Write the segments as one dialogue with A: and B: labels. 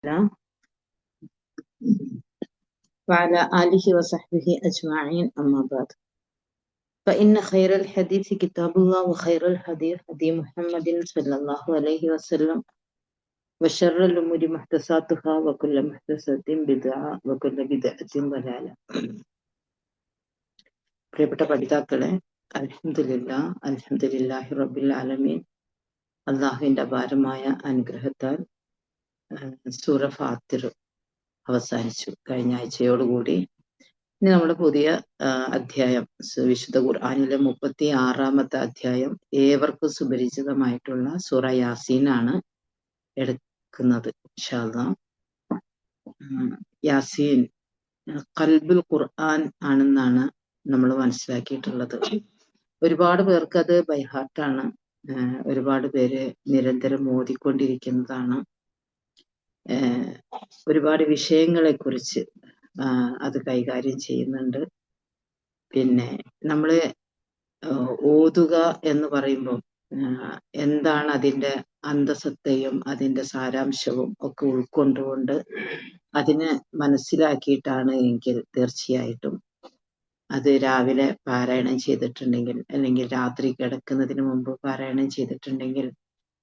A: الله وعلى آله وصحبه أجمعين أما بعد فإن خير الحديث كتاب الله وخير الهدي هدي محمد صلى الله عليه وسلم وشر الأمور محدثاتها وكل محدثة بدعة وكل بدعة ضلالة. പ്രിയപ്പെട്ട പഠിതാക്കളെ, അൽഹംദുലില്ലാഹി റബ്ബിൽ ആലമീൻ, അള്ളാഹുവിന്റെ അപാരമായ അനുഗ്രഹത്താൽ സൂറ ഫാത്തിർ അവസാനിച്ചു. കഴിഞ്ഞ ആഴ്ചയോടുകൂടി ഇനി നമ്മുടെ പുതിയ അധ്യായം, വിശുദ്ധ ഖുർആനിലെ 36-ാമത്തെ അധ്യായം, ഏവർക്കും സുപരിചിതമായിട്ടുള്ള സൂറ യാസീനാണ് എടുക്കുന്നത്. ഇൻഷാ അല്ലാഹ്. യാസീൻ ഖൽബുൽ ഖുർആൻ ആണെന്നാണ് നമ്മൾ മനസ്സിലാക്കിയിട്ടുള്ളത്. ഒരുപാട് പേർക്ക് അത് ബൈഹാർട്ടാണ്. ഒരുപാട് പേര് നിരന്തരം ഓതിക്കൊണ്ടിരിക്കുന്നതാണ്. ഒരുപാട് വിഷയങ്ങളെ കുറിച്ച് അത് കൈകാര്യം ചെയ്യുന്നുണ്ട്. പിന്നെ നമ്മള് ഓതുക എന്ന് പറയുമ്പോൾ എന്താണ് അതിൻ്റെ അന്തസത്തയും അതിൻ്റെ സാരാംശവും ഒക്കെ ഉൾക്കൊണ്ടുകൊണ്ട് അതിനെ മനസ്സിലാക്കിയിട്ടാണ് എങ്കിൽ തീർച്ചയായിട്ടും അത് രാവിലെ പാരായണം ചെയ്തിട്ടുണ്ടെങ്കിൽ, അല്ലെങ്കിൽ രാത്രി കിടക്കുന്നതിന് മുമ്പ് പാരായണം ചെയ്തിട്ടുണ്ടെങ്കിൽ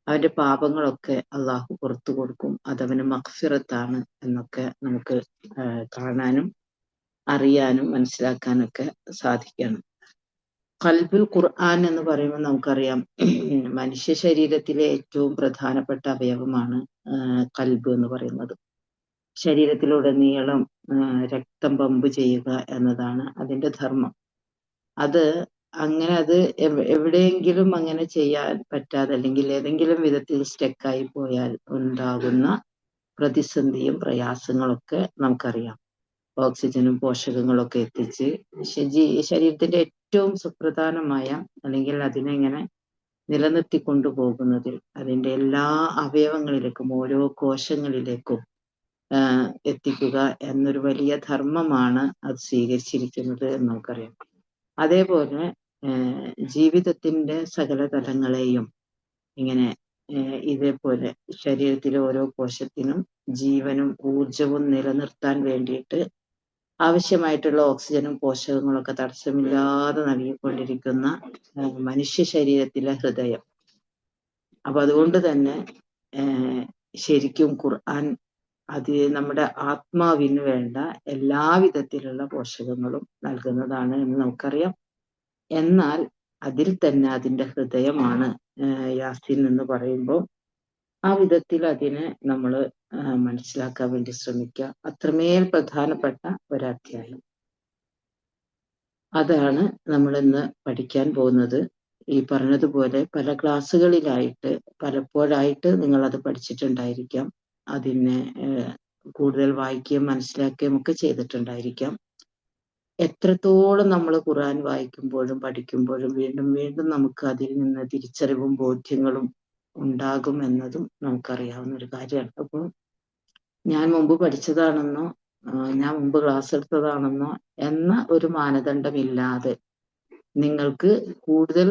A: അവന്റെ പാപങ്ങളൊക്കെ അള്ളാഹു പുറത്തു കൊടുക്കും. അതവന് മഗ്ഫിറത്താണ് എന്നൊക്കെ നമുക്ക് കാണാനും അറിയാനും മനസ്സിലാക്കാനൊക്കെ സാധിക്കണം. ഖൽബുൽ ഖുർആൻ എന്ന് പറയുമ്പോൾ നമുക്കറിയാം, മനുഷ്യ ശരീരത്തിലെ ഏറ്റവും പ്രധാനപ്പെട്ട അവയവമാണ് ഖൽബ് എന്ന് പറയുന്നത്. ശരീരത്തിലുടനീളം രക്തം പമ്പ് ചെയ്യുക എന്നതാണ് അതിന്റെ ധർമ്മം. അത് എവിടെയെങ്കിലും അങ്ങനെ ചെയ്യാൻ പറ്റാതെ, അല്ലെങ്കിൽ ഏതെങ്കിലും വിധത്തിൽ സ്റ്റക്കായി പോയാൽ ഉണ്ടാകുന്ന പ്രതിസന്ധിയും പ്രയാസങ്ങളൊക്കെ നമുക്കറിയാം. ഓക്സിജനും പോഷകങ്ങളൊക്കെ എത്തിച്ച് ശരീരത്തിന്റെ ഏറ്റവും സുപ്രധാനമായ, അല്ലെങ്കിൽ അതിനെങ്ങനെ നിലനിർത്തിക്കൊണ്ടുപോകുന്നതിൽ അതിന്റെ എല്ലാ അവയവങ്ങളിലേക്കും ഓരോ കോശങ്ങളിലേക്കും എത്തിക്കുക എന്നൊരു വലിയ ധർമ്മമാണ് അത് സ്വീകരിച്ചിരിക്കുന്നത് എന്ന് നമുക്കറിയാം. അതേപോലെ ജീവിതത്തിന്റെ സകല തലങ്ങളെയും ഇങ്ങനെ ഇതേപോലെ ശരീരത്തിലെ ഓരോ കോശത്തിനും ജീവനും ഊർജവും നിലനിർത്താൻ വേണ്ടിയിട്ട് ആവശ്യമായിട്ടുള്ള ഓക്സിജനും പോഷകങ്ങളൊക്കെ തടസ്സമില്ലാതെ നൽകിക്കൊണ്ടിരിക്കുന്ന മനുഷ്യ ശരീരത്തിലെ ഹൃദയം. അപ്പൊ അതുകൊണ്ട് തന്നെ ശരിക്കും ഖുർആൻ അത് നമ്മുടെ ആത്മാവിന് വേണ്ട എല്ലാവിധത്തിലുള്ള പോഷകങ്ങളും നൽകുന്നതാണ് എന്ന് നമുക്കറിയാം. എന്നാൽ അതിൽ തന്നെ അതിൻ്റെ ഹൃദയമാണ് യാസീൻ എന്ന് പറയുമ്പോൾ ആ വിധത്തിൽ അതിനെ നമ്മൾ മനസ്സിലാക്കാൻ വേണ്ടി ശ്രമിക്കുക. അത്രമേൽ പ്രധാനപ്പെട്ട ഒരധ്യായം. അതാണ് നമ്മൾ ഇന്ന് പഠിക്കാൻ പോകുന്നത്. ഈ പറഞ്ഞതുപോലെ പല ക്ലാസ്സുകളിലായിട്ട് പലപ്പോഴായിട്ട് നിങ്ങളത് പഠിച്ചിട്ടുണ്ടായിരിക്കാം. അതിനെ കൂടുതൽ വായിക്കുകയും മനസ്സിലാക്കുകയും ഒക്കെ ചെയ്തിട്ടുണ്ടായിരിക്കാം. എത്രത്തോളം നമ്മൾ ഖുർആൻ വായിക്കുമ്പോഴും പഠിക്കുമ്പോഴും വീണ്ടും വീണ്ടും നമുക്ക് അതിൽ നിന്ന് തിരിച്ചറിവും ബോധ്യങ്ങളും ഉണ്ടാകും എന്നതും നമുക്കറിയാവുന്ന ഒരു കാര്യമാണ്. അപ്പോൾ ഞാൻ മുമ്പ് പഠിച്ചതാണെന്നോ ഞാൻ മുമ്പ് ക്ലാസ് എടുത്തതാണെന്നോ എന്ന ഒരു മാനദണ്ഡമില്ലാതെ നിങ്ങൾക്ക് കൂടുതൽ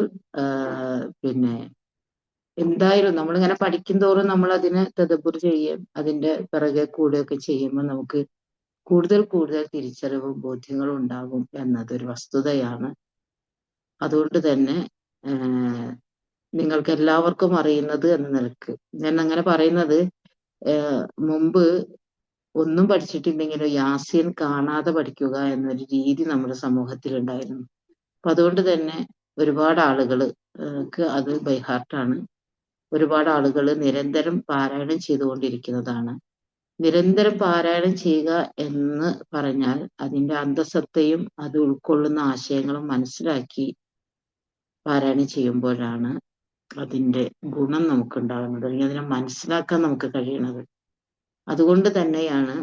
A: എന്തായാലും നമ്മളിങ്ങനെ പഠിക്കും തോറും നമ്മൾ അതിനെ തദബ്ബുർ ചെയ്യുകയും അതിൻ്റെ പിറകെ കൂടുകയൊക്കെ ചെയ്യുമ്പോൾ നമുക്ക് കൂടുതൽ തിരിച്ചറിവും ബോധ്യങ്ങളും ഉണ്ടാകും എന്നതൊരു വസ്തുതയാണ്. അതുകൊണ്ട് തന്നെ നിങ്ങൾക്ക് എല്ലാവർക്കും അറിയുന്നത് എന്ന നിലക്ക് ഞാൻ അങ്ങനെ പറയുന്നത്, മുമ്പ് ഒന്നും പഠിച്ചിട്ടില്ലെങ്കിലും യാസീൻ കാണാതെ പഠിക്കുക എന്നൊരു രീതി നമ്മുടെ സമൂഹത്തിലുണ്ടായിരുന്നു. അപ്പൊ അതുകൊണ്ട് തന്നെ ഒരുപാട് ആളുകൾക്ക് അത് ബൈഹാർട്ടാണ്. ഒരുപാട് ആളുകൾ നിരന്തരം പാരായണം ചെയ്തുകൊണ്ടിരിക്കുന്നതാണ്. നിരന്തരം പാരായണം ചെയ്യുക എന്ന് പറഞ്ഞാൽ അതിൻ്റെ അന്തസത്തയും അത് ഉൾക്കൊള്ളുന്ന ആശയങ്ങളും മനസ്സിലാക്കി പാരായണം ചെയ്യുമ്പോഴാണ് അതിൻ്റെ ഗുണം നമുക്കുണ്ടാകുന്നത്, അല്ലെങ്കിൽ അതിനെ മനസ്സിലാക്കാൻ നമുക്ക് കഴിയുന്നത്. അതുകൊണ്ട് തന്നെയാണ്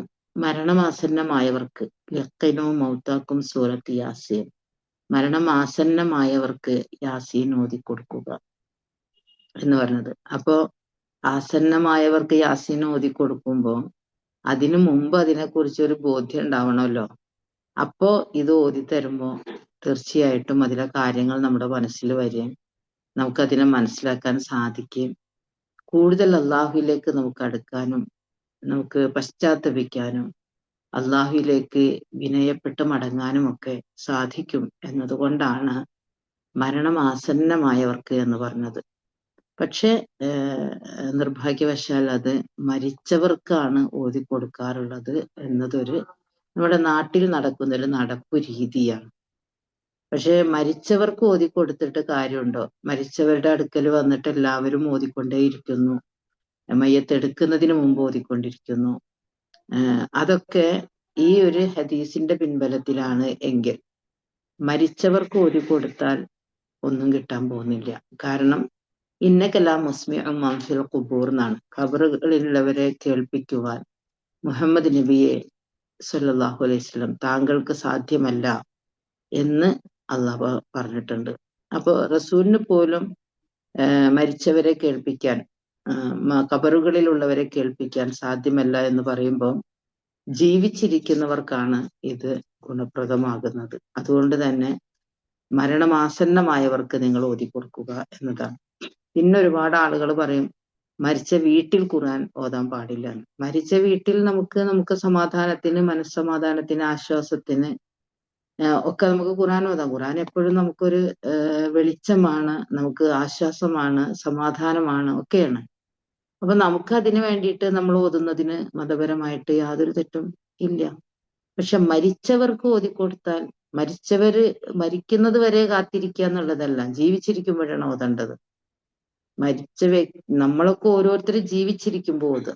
A: മരണമാസന്നമായവർക്ക് യഖീനോ മൗതാക്കും സൂറത്ത് യാസീൻ, മരണമാസന്നമായവർക്ക് യാസീൻ ഓതിക്കൊടുക്കുക എന്ന് പറഞ്ഞത്. അപ്പോ ആസന്നമായവർക്ക് യാസീൻ ഓതിക്കൊടുക്കുമ്പോൾ അതിനു മുമ്പ് അതിനെക്കുറിച്ച് ഒരു ബോധ്യം ഉണ്ടാവണമല്ലോ. അപ്പോ ഇത് ഓതിത്തരുമ്പോൾ തീർച്ചയായിട്ടും അതിലെ കാര്യങ്ങൾ നമ്മുടെ മനസ്സിൽ വരികയും നമുക്കതിനെ മനസ്സിലാക്കാൻ സാധിക്കുകയും കൂടുതൽ അള്ളാഹുവിലേക്ക് നമുക്ക് അടുക്കാനും നമുക്ക് പശ്ചാത്തപിക്കാനും അള്ളാഹുവിലേക്ക് വിനയപ്പെട്ട് മടങ്ങാനും ഒക്കെ സാധിക്കും എന്നതുകൊണ്ടാണ് മരണം ആസന്നമായവർക്ക് എന്ന് പറഞ്ഞത്. പക്ഷെ നിർഭാഗ്യവശാൽ അത് മരിച്ചവർക്കാണ് ഓതിക്കൊടുക്കാറുള്ളത് എന്നതൊരു നമ്മുടെ നാട്ടിൽ നടക്കുന്നൊരു നടപ്പു രീതിയാണ്. പക്ഷെ മരിച്ചവർക്ക് ഓതിക്കൊടുത്തിട്ട് കാര്യമുണ്ടോ? മരിച്ചവരുടെ അടുക്കൽ വന്നിട്ട് എല്ലാവരും ഓതിക്കൊണ്ടേയിരിക്കുന്നു, മയ്യത്തെടുക്കുന്നതിന് മുമ്പ് ഓതിക്കൊണ്ടിരിക്കുന്നു. അതൊക്കെ ഈ ഒരു ഹദീസിന്റെ പിൻബലത്തിലാണ് എങ്കിൽ മരിച്ചവർക്ക് ഓതിക്കൊടുത്താൽ ഒന്നും കിട്ടാൻ പോകുന്നില്ല. കാരണം ഇന്നകലാം മുസ്മിഉം മൻഫിൽ ഖുബൂർ എന്നാണ്. ഖബറുകളിലുള്ളവരെ കേൾപ്പിക്കുവാൻ മുഹമ്മദ് നബിയെ സല്ലല്ലാഹു അലൈഹി വസല്ലം താങ്കൾക്ക് സാധ്യമല്ല എന്ന് അള്ളാഹു പറഞ്ഞിട്ടുണ്ട്. അപ്പൊ റസൂലിന് പോലും മരിച്ചവരെ കേൾപ്പിക്കാൻ, ഖബറുകളിലുള്ളവരെ കേൾപ്പിക്കാൻ സാധ്യമല്ല എന്ന് പറയുമ്പോൾ ജീവിച്ചിരിക്കുന്നവർക്കാണ് ഇത് ഗുണപ്രദമാകുന്നത്. അതുകൊണ്ട് തന്നെ മരണമാസന്നമായവർക്ക് നിങ്ങൾ ഓതിക്കൊടുക്കുക എന്നതാണ്. പിന്നെ ഒരുപാട് ആളുകൾ പറയും മരിച്ച വീട്ടിൽ ഖുർആൻ ഓതാൻ പാടില്ല. മരിച്ച വീട്ടിൽ നമുക്ക് സമാധാനത്തിന്, മനസ്സമാധാനത്തിന്, ആശ്വാസത്തിന് ഒക്കെ നമുക്ക് ഖുർആൻ ഓതാം. ഖുർആൻ എപ്പോഴും നമുക്കൊരു വെളിച്ചമാണ്, നമുക്ക് ആശ്വാസമാണ്, സമാധാനമാണ്, ഒക്കെയാണ്. അപ്പൊ നമുക്ക് അതിന് വേണ്ടിയിട്ട് നമ്മൾ ഓതുന്നതിന് മതപരമായിട്ട് യാതൊരു തെറ്റും ഇല്ല. പക്ഷെ മരിച്ചവർക്ക് ഓതിക്കൊടുത്താൽ മരിക്കുന്നത് വരെ കാത്തിരിക്കുക എന്നുള്ളതല്ല, ജീവിച്ചിരിക്കുമ്പോഴാണ് ഓതേണ്ടത്. നമ്മളൊക്കെ ഓരോരുത്തരും ജീവിച്ചിരിക്കുമ്പോൾ ഓതുക.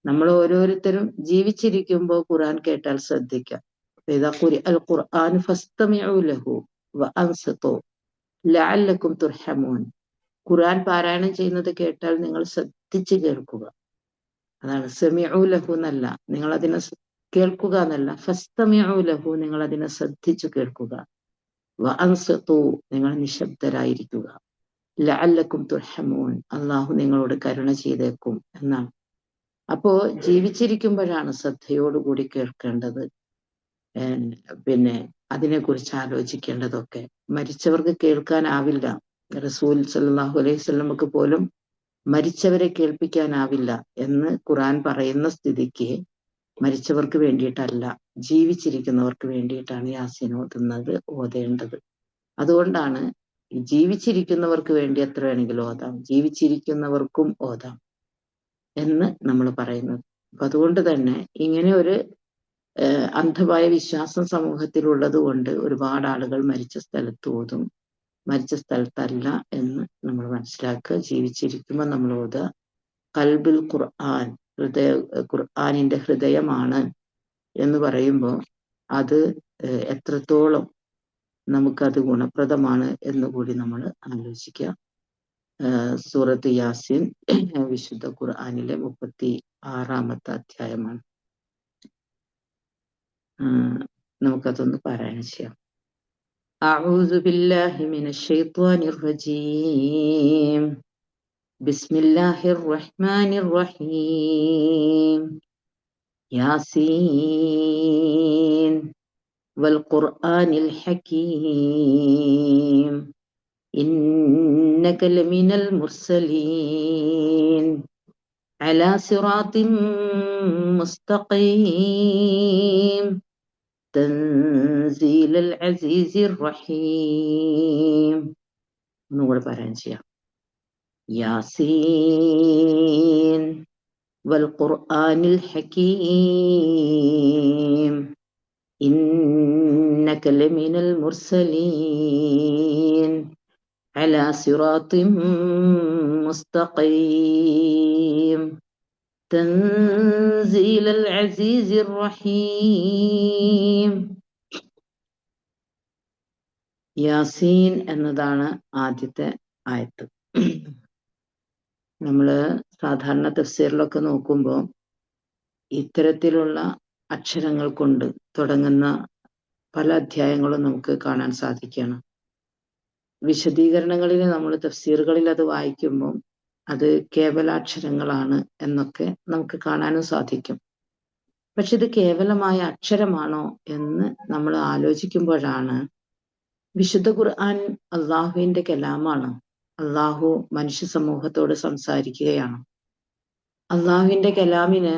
A: നമ്മൾ ഓരോരുത്തരും ജീവിച്ചിരിക്കുമ്പോൾ ഖുർആൻ കേട്ടാൽ ശ്രദ്ധിക്കാം. ഖുർആൻ ഫസ്തമിഉ ലഹു വഅൻസിതു ലഅല്ലകും തുർഹമൂൻ. ഖുർആൻ പാരായണം ചെയ്യുന്നത് കേട്ടാൽ നിങ്ങൾ ശ്രദ്ധിച്ച് കേൾക്കുക. അതാണ് സമിഉ ലഹു എന്നല്ല, നിങ്ങൾ അതിനെ കേൾക്കുക എന്നല്ല. ഫസ്തമിഉ ലഹു, നിങ്ങൾ അതിനെ ശ്രദ്ധിച്ചു കേൾക്കുക. വഅൻസിതു, നിങ്ങൾ നിശബ്ദരായിരിക്കുക. ലഅല്ലകും തുർഹമൂൻ, അള്ളാഹു നിങ്ങളോട് കരുണ ചെയ്തേക്കും എന്നാണ്. അപ്പോ ജീവിച്ചിരിക്കുമ്പോഴാണ് ശ്രദ്ധയോടുകൂടി കേൾക്കേണ്ടത്, പിന്നെ അതിനെക്കുറിച്ച് ആലോചിക്കേണ്ടതൊക്കെ. മരിച്ചവർക്ക് കേൾക്കാനാവില്ല. റസൂൽ സല്ലല്ലാഹു അലൈഹി വസല്ലമക്ക് പോലും മരിച്ചവരെ കേൾപ്പിക്കാനാവില്ല എന്ന് ഖുർആൻ പറയുന്ന സ്ഥിതിക്ക് മരിച്ചവർക്ക് വേണ്ടിയിട്ടല്ല, ജീവിച്ചിരിക്കുന്നവർക്ക് വേണ്ടിയിട്ടാണ് യാസീൻ ഓതേണ്ടത്. അതുകൊണ്ടാണ് ജീവിച്ചിരിക്കുന്നവർക്ക് വേണ്ടി എത്ര വേണമെങ്കിലും ഓതാം, ജീവിച്ചിരിക്കുന്നവർക്കും ഓതാം എന്ന് നമ്മൾ പറയുന്നത്. അപ്പൊ അതുകൊണ്ട് തന്നെ ഇങ്ങനെ ഒരു അന്ധമായ വിശ്വാസം സമൂഹത്തിലുള്ളത് കൊണ്ട് ഒരുപാട് ആളുകൾ മരിച്ച സ്ഥലത്ത് ഓതും, മരിച്ച സ്ഥലത്തല്ല എന്ന് നമ്മൾ മനസ്സിലാക്കുക. ജീവിച്ചിരിക്കുമ്പോൾ നമ്മൾ ഓതുക. ഖൽബുൽ ഖുർആൻ, ഖുർആനിന്റെ ഹൃദയമാണ് എന്ന് പറയുമ്പോൾ അത് എത്രത്തോളം നമുക്കത് ഗുണപ്രദമാണ് എന്നുകൂടി നമ്മൾ ആലോചിക്കുക. സൂറത്ത് യാസീൻ വിശുദ്ധ ഖുർആനിലെ 36-ാമത്തെ അധ്യായമാണ്. നമുക്കതൊന്ന് പാരായണം ചെയ്യാം. അഊദു ബില്ലാഹി മിനശ് ശൈത്വാനിർ റജീം. ബിസ്മില്ലാഹിർ റഹ്മാനിർ റഹീം. യാസീൻ വൽ ഖുർആനിൽ ഹകീം. ഇന്നക ലമിനൽ മുർസലീൻ അലാ സിറാത്തിൻ മുസ്തഖീം തൻസീലൽ അസീസിർ റഹീം. ഒന്നുകൂടെ പാരായണം ചെയ്യാം. യാസീൻ വൽ ഖുർആനിൽ ഹകീം. ഇന്നക ലമിനൽ മുർസലീൻ അലാ സിറാത്തിൻ മുസ്തഖീം തൻസീലൽ അസീസിർ റഹീം. യാസീൻ എന്നതാണ് ആദ്യത്തെ ആയത്ത്. നമ്മള് സാധാരണ തഫ്സീറിലൊക്കെ നോക്കുമ്പോൾ ഇത്തരത്തിലുള്ള അക്ഷരങ്ങൾ കൊണ്ട് തുടങ്ങുന്ന പല അധ്യായങ്ങളും നമുക്ക് കാണാൻ സാധിക്കുകയാണ്. വിശദീകരണങ്ങളിൽ നമ്മൾ തഫ്സീറുകളിൽ അത് വായിക്കുമ്പോൾ അത് കേവലാക്ഷരങ്ങളാണ് എന്നൊക്കെ നമുക്ക് കാണാനും സാധിക്കും. പക്ഷെ ഇത് കേവലമായ അക്ഷരമാണോ എന്ന് നമ്മൾ ആലോചിക്കുമ്പോഴാണ് വിശുദ്ധ ഖുർആൻ അള്ളാഹുവിന്റെ കലാമാണ്. അള്ളാഹു മനുഷ്യ സമൂഹത്തോട് സംസാരിക്കുകയാണ്. അള്ളാഹുവിന്റെ കലാമിന്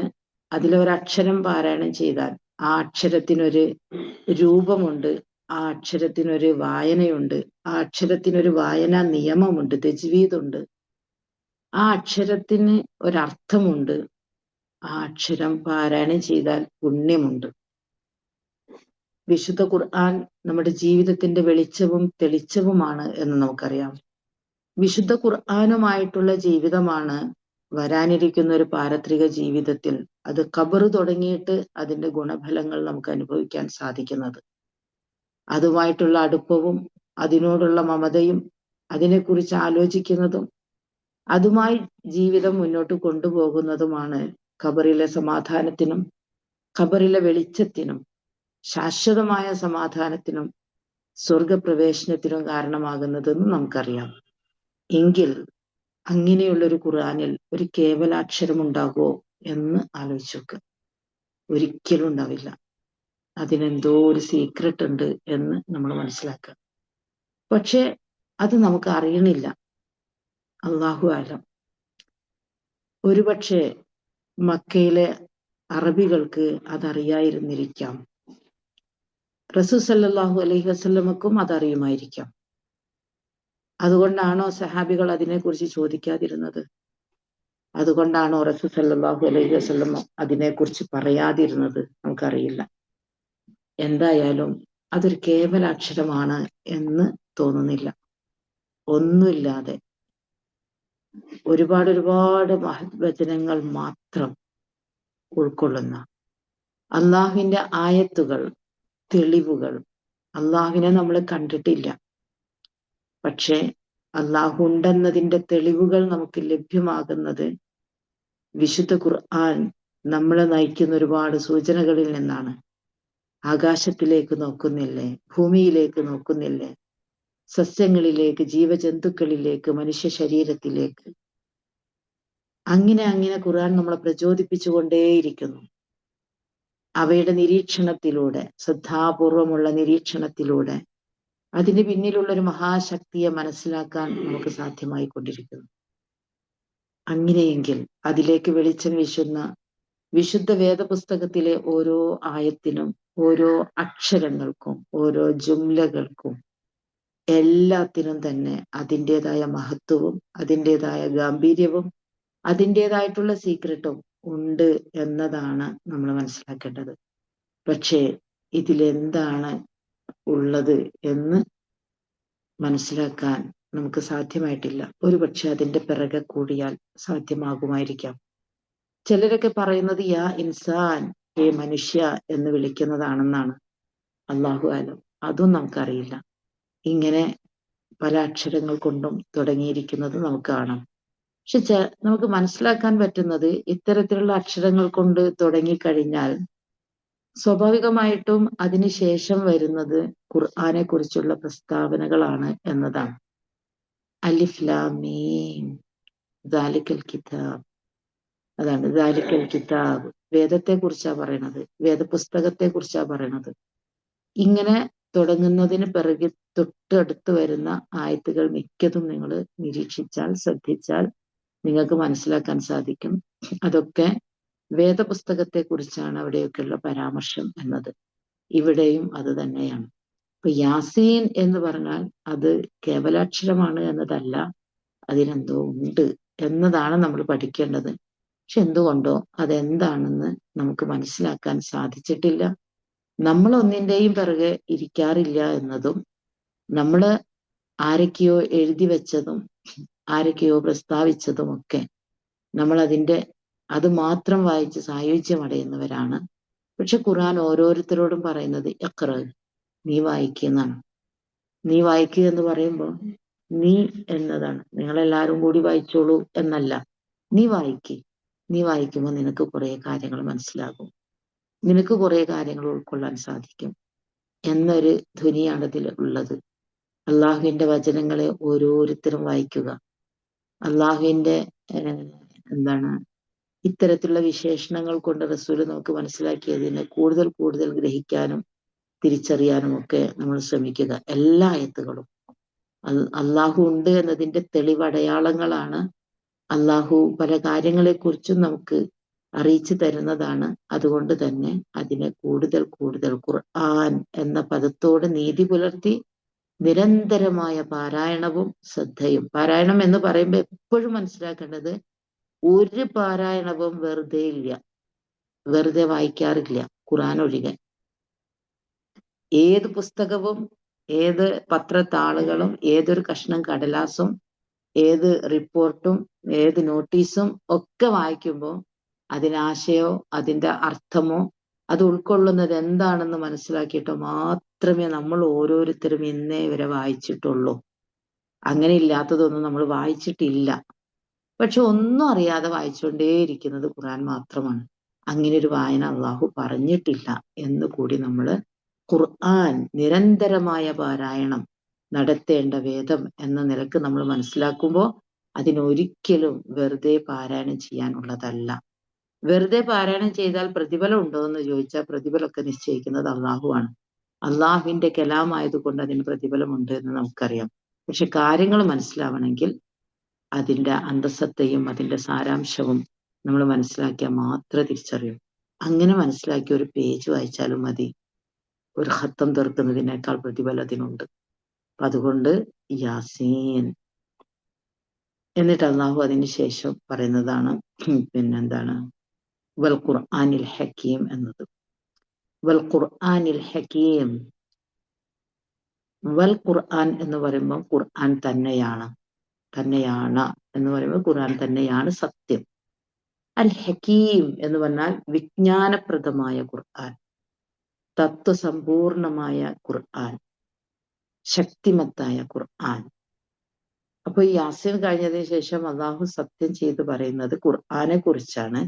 A: അതിലൊരക്ഷരം പാരായണം ചെയ്താൽ ആ അക്ഷരത്തിനൊരു രൂപമുണ്ട്, ആ അക്ഷരത്തിനൊരു വായനയുണ്ട്, ആ അക്ഷരത്തിനൊരു വായനാ നിയമമുണ്ട്, തജ്വീദുണ്ട്. ആ അക്ഷരത്തിന് ഒരർത്ഥമുണ്ട്. ആ അക്ഷരം പാരായണം ചെയ്താൽ പുണ്യമുണ്ട്. വിശുദ്ധ ഖുർആൻ നമ്മുടെ ജീവിതത്തിന്റെ വെളിച്ചവും തെളിച്ചവുമാണ് എന്ന് നമുക്കറിയാം. വിശുദ്ധ ഖുർആനുമായിട്ടുള്ള ജീവിതമാണ് വരാനിരിക്കുന്ന ഒരു പാരത്രിക ജീവിതത്തിൽ, അത് ഖബർ തുടങ്ങിയിട്ട് അതിന്റെ ഗുണഫലങ്ങൾ നമുക്ക് അനുഭവിക്കാൻ സാധിക്കുന്നത്. അതുമായിട്ടുള്ള അടുപ്പവും അതിനോടുള്ള മമതയും അതിനെക്കുറിച്ച് ആലോചിക്കുന്നതും അതുമായി ജീവിതം മുന്നോട്ട് കൊണ്ടുപോകുന്നതുമാണ് ഖബറിലെ സമാധാനത്തിനും ഖബറിലെ വെളിച്ചത്തിനും ശാശ്വതമായ സമാധാനത്തിനും സ്വർഗപ്രവേശനത്തിനും കാരണമാകുന്നതെന്ന് നമുക്കറിയാം. എങ്കിൽ അങ്ങനെയുള്ളൊരു ഖുർആനിൽ ഒരു കേവലാക്ഷരം ഉണ്ടാകുമോ എന്ന് ആലോചിച്ച് നോക്കുക. ഒരിക്കലും ഉണ്ടാവില്ല. അതിനെന്തോ ഒരു സീക്രട്ട് ഉണ്ട് എന്ന് നമ്മൾ മനസ്സിലാക്കുക. പക്ഷെ അത് നമുക്ക് അറിയണില്ല. അള്ളാഹു ആലം. ഒരുപക്ഷെ മക്കയിലെ അറബികൾക്ക് അതറിയായിരുന്നിരിക്കാം. റസൂൽ സല്ലല്ലാഹു അലൈഹി വസല്ലമക്കും അതറിയുമായിരിക്കാം. അതുകൊണ്ടാണോ സഹാബികൾ അതിനെക്കുറിച്ച് ചോദിക്കാതിരുന്നത്? അതുകൊണ്ടാണോ റസൂൽ സല്ലല്ലാഹു അലൈഹി വസല്ലമ അതിനെക്കുറിച്ച് പറയാതിരുന്നത്? നമുക്കറിയില്ല. എന്തായാലും അതൊരു കേവലാക്ഷരമാണ് എന്ന് തോന്നുന്നില്ല. ഒന്നുമില്ലാതെ ഒരുപാട് മഹത് വചനങ്ങൾ മാത്രം ഉൾക്കൊള്ളുന്ന അള്ളാഹുവിന്റെ ആയത്തുകൾ, തെളിവുകൾ. അള്ളാഹുവിനെ നമ്മൾ കണ്ടിട്ടില്ല, പക്ഷെ അള്ളാഹു ഉണ്ടെന്നതിന്റെ തെളിവുകൾ നമുക്ക് ലഭ്യമാകുന്നത് വിശുദ്ധ ഖുർആൻ നമ്മളെ നയിക്കുന്ന ഒരുപാട് സൂചനകളിൽ നിന്നാണ്. ആകാശത്തിലേക്ക് നോക്കുന്നില്ലേ? ഭൂമിയിലേക്ക് നോക്കുന്നില്ലേ? സസ്യങ്ങളിലേക്ക്, ജീവജന്തുക്കളിലേക്ക്, മനുഷ്യ ശരീരത്തിലേക്ക്. അങ്ങനെ ഖുർആൻ നമ്മളെ പ്രചോദിപ്പിച്ചുകൊണ്ടേയിരിക്കുന്നു. അവയുടെ നിരീക്ഷണത്തിലൂടെ, ശ്രദ്ധാപൂർവമുള്ള നിരീക്ഷണത്തിലൂടെ അതിന് പിന്നിലുള്ള ഒരു മഹാശക്തിയെ മനസ്സിലാക്കാൻ നമുക്ക് സാധ്യമായി കൊണ്ടിരിക്കുന്നു. അങ്ങനെയെങ്കിൽ അതിലേക്ക് വെളിച്ചം വീശുന്ന വിശുദ്ധ വേദപുസ്തകത്തിലെ ഓരോ ആയത്തിനും, ഓരോ അക്ഷരങ്ങൾക്കും, ഓരോ ജുംലകൾക്കും എല്ലാത്തിനും തന്നെ അതിൻ്റെതായ മഹത്വവും അതിൻ്റെതായ ഗാംഭീര്യവും അതിൻ്റെതായിട്ടുള്ള സീക്രട്ടും ഉണ്ട് എന്നതാണ് നമ്മൾ മനസ്സിലാക്കേണ്ടത്. പക്ഷേ ഇതിലെന്താണ് ഉള്ളത് എന്ന് മനസ്സിലാക്കാൻ നമുക്ക് സാധ്യമായിട്ടില്ല. ഒരുപക്ഷെ അതിന്റെ പിറകെ കൂടിയാൽ സാധ്യമാകുമായിരിക്കാം. ചിലരൊക്കെ പറയുന്നത് യാ ഇൻസാൻ, ഹേ മനുഷ്യ എന്ന് വിളിക്കുന്നതാണെന്നാണ്. അല്ലാഹു ആലം. അതും നമുക്കറിയില്ല. ഇങ്ങനെ പല അക്ഷരങ്ങൾ കൊണ്ടും തുടങ്ങിയിരിക്കുന്നത് നമുക്ക് കാണാം. പക്ഷെ നമുക്ക് മനസ്സിലാക്കാൻ പറ്റുന്നത് ഇത്തരത്തിലുള്ള അക്ഷരങ്ങൾ കൊണ്ട് തുടങ്ങിക്കഴിഞ്ഞാൽ സ്വാഭാവികമായിട്ടും അതിനുശേഷം വരുന്നത് ഖുർആനെ കുറിച്ചുള്ള പ്രസ്താവനകളാണ് എന്നതാണ്. അലിഫ് ലാം മീം ദാലിക്കൽ കിതാബ്. അതാണ് ദാലിക്കൽ കിതാബ്. വേദത്തെ കുറിച്ചാ പറയണത്, വേദപുസ്തകത്തെ കുറിച്ചാ പറയണത്. ഇങ്ങനെ തുടങ്ങുന്നതിന് പിറകെ തൊട്ടടുത്ത് വരുന്ന ആയത്തുകൾ മിക്കതും നിങ്ങൾ നിരീക്ഷിച്ചാൽ, ശ്രദ്ധിച്ചാൽ നിങ്ങൾക്ക് മനസ്സിലാക്കാൻ സാധിക്കും. അതൊക്കെ വേദപുസ്തകത്തെ കുറിച്ചാണ് അവിടെയൊക്കെയുള്ള പരാമർശം എന്നത്. ഇവിടെയും അത് തന്നെയാണ്. ഇപ്പൊ യാസീൻ എന്ന് പറഞ്ഞാൽ അത് കേവലാക്ഷരമാണ് എന്നതല്ല, അതിനെന്തോ ഉണ്ട് എന്നതാണ് നമ്മൾ പഠിക്കേണ്ടത്. പക്ഷെ എന്തുകൊണ്ടോ അതെന്താണെന്ന് നമുക്ക് മനസ്സിലാക്കാൻ സാധിച്ചിട്ടില്ല. നമ്മൾ ഒന്നിൻ്റെയും പിറകെ ഇരിക്കാറില്ല എന്നതും, നമ്മൾ ആരൊക്കെയോ എഴുതി വെച്ചതും ആരൊക്കെയോ പ്രസ്താവിച്ചതുമൊക്കെ നമ്മൾ അത് മാത്രം വായിച്ച് സായുജ്യമടയുന്നവരാണ്. പക്ഷെ ഖുർആൻ ഓരോരുത്തരോടും പറയുന്നത് ഇഖ്റ, നീ വായിക്കുന്നതാണ്. നീ വായിക്കുക എന്ന് പറയുമ്പോൾ നീ എന്നതാണ്. നിങ്ങളെല്ലാവരും കൂടി വായിച്ചോളൂ എന്നല്ല. നീ വായിക്ക്. നീ വായിക്കുമ്പോൾ നിനക്ക് കുറെ കാര്യങ്ങൾ മനസ്സിലാകും, നിനക്ക് കുറെ കാര്യങ്ങൾ ഉൾക്കൊള്ളാൻ സാധിക്കും എന്നൊരു ധ്വനിയാണ് ഇതിൽ ഉള്ളത്. അള്ളാഹുവിന്റെ വചനങ്ങളെ ഓരോരുത്തരും വായിക്കുക. അള്ളാഹുവിന്റെ ഇത്തരത്തിലുള്ള വിശേഷണങ്ങൾ കൊണ്ട് റസൂല് നമുക്ക് മനസ്സിലാക്കിയതിനെ കൂടുതൽ ഗ്രഹിക്കാനും തിരിച്ചറിയാനും ഒക്കെ നമ്മൾ ശ്രമിക്കുക. എല്ലാ ആയത്തുകളും അള്ളാഹു ഉണ്ട് എന്നതിന്റെ തെളിവടയാളങ്ങളാണ്. അള്ളാഹു പല കാര്യങ്ങളെക്കുറിച്ചും നമുക്ക് അറിയിച്ചു തരുന്നതാണ്. അതുകൊണ്ട് തന്നെ അതിനെ കൂടുതൽ കൂടുതൽ ഖുർആൻ എന്ന പദത്തോട് നീതി പുലർത്തി നിരന്തരമായ പാരായണവും ശ്രദ്ധയും. പാരായണം എന്ന് പറയുമ്പോൾ എപ്പോഴും മനസ്സിലാക്കേണ്ടത്, ഒരു പാരായണവും വെറുതെ ഇല്ല, വെറുതെ വായിക്കാറില്ല ഖുർആൻ ഒഴികെ. ഏത് പുസ്തകവും, ഏത് പത്രത്താളുകളും, ഏതൊരു കഷ്ണം കടലാസും, ഏത് റിപ്പോർട്ടും, ഏത് നോട്ടീസും ഒക്കെ വായിക്കുമ്പോൾ അതിനാശയോ അതിൻ്റെ അർത്ഥമോ അത് ഉൾക്കൊള്ളുന്നത് എന്താണെന്ന് മനസ്സിലാക്കിയിട്ട് മാത്രമേ നമ്മൾ ഓരോരുത്തരും ഇന്നേ വരെ വായിച്ചിട്ടുള്ളൂ. അങ്ങനെ ഇല്ലാത്തതൊന്നും നമ്മൾ വായിച്ചിട്ടില്ല. പക്ഷെ ഒന്നും അറിയാതെ വായിച്ചുകൊണ്ടേയിരിക്കുന്നത് ഖുർആൻ മാത്രമാണ്. അങ്ങനെ ഒരു വായന അള്ളാഹു പറഞ്ഞിട്ടില്ല എന്ന് കൂടി നമ്മൾ ഖുർആൻ നിരന്തരമായ പാരായണം നടത്തേണ്ട വേദം എന്ന നിലക്ക് നമ്മൾ മനസ്സിലാക്കുമ്പോൾ അതിനൊരിക്കലും വെറുതെ പാരായണം ചെയ്യാനുള്ളതല്ല. വെറുതെ പാരായണം ചെയ്താൽ പ്രതിഫലം ഉണ്ടോ എന്ന് ചോദിച്ചാൽ പ്രതിഫലമൊക്കെ നിശ്ചയിക്കുന്നത് അള്ളാഹുവാണ്. അള്ളാഹുവിന്റെ കലാമായതുകൊണ്ട് അതിന് പ്രതിഫലമുണ്ട് എന്ന് നമുക്കറിയാം. പക്ഷെ കാര്യങ്ങൾ മനസ്സിലാവണമെങ്കിൽ അതിൻ്റെ അന്തസ്സത്തെയും അതിൻ്റെ സാരാംശവും നമ്മൾ മനസ്സിലാക്കിയാൽ മാത്രമേ തിരിച്ചറിയൂ. അങ്ങനെ മനസ്സിലാക്കി ഒരു പേജ് വായിച്ചാലും മതി, ഒരു ഖത്തം തീർക്കുന്നതിനേക്കാൾ പ്രതിഫലം അതിനുണ്ട്. അപ്പൊ അതുകൊണ്ട് യാസീൻ. എന്നിട്ട് അള്ളാഹു അതിന് ശേഷം പറയുന്നതാണ് പിന്നെന്താണ്, വൽ ഖുർആനിൽ ഹക്കീം എന്നത്. വൽ ഖുർആനിൽ ഹക്കീം. വൽ ഖുർആൻ എന്ന് പറയുമ്പോൾ ഖുർആൻ തന്നെയാണ് എന്ന് പറയുമ്പോൾ ഖുർആൻ തന്നെയാണ് സത്യം. അൽ ഹക്കീം എന്ന് പറഞ്ഞാൽ വിജ്ഞാനപ്രദമായ ഖുർആൻ, തത്വസമ്പൂർണമായ ഖുർആൻ, ശക്തിമത്തായ ഖുർആൻ. അപ്പൊ ഈ യാസീൻ കഴിഞ്ഞതിന് ശേഷം അള്ളാഹു സത്യം ചെയ്ത് പറയുന്നത് ഖുർആനെ കുറിച്ചാണ്.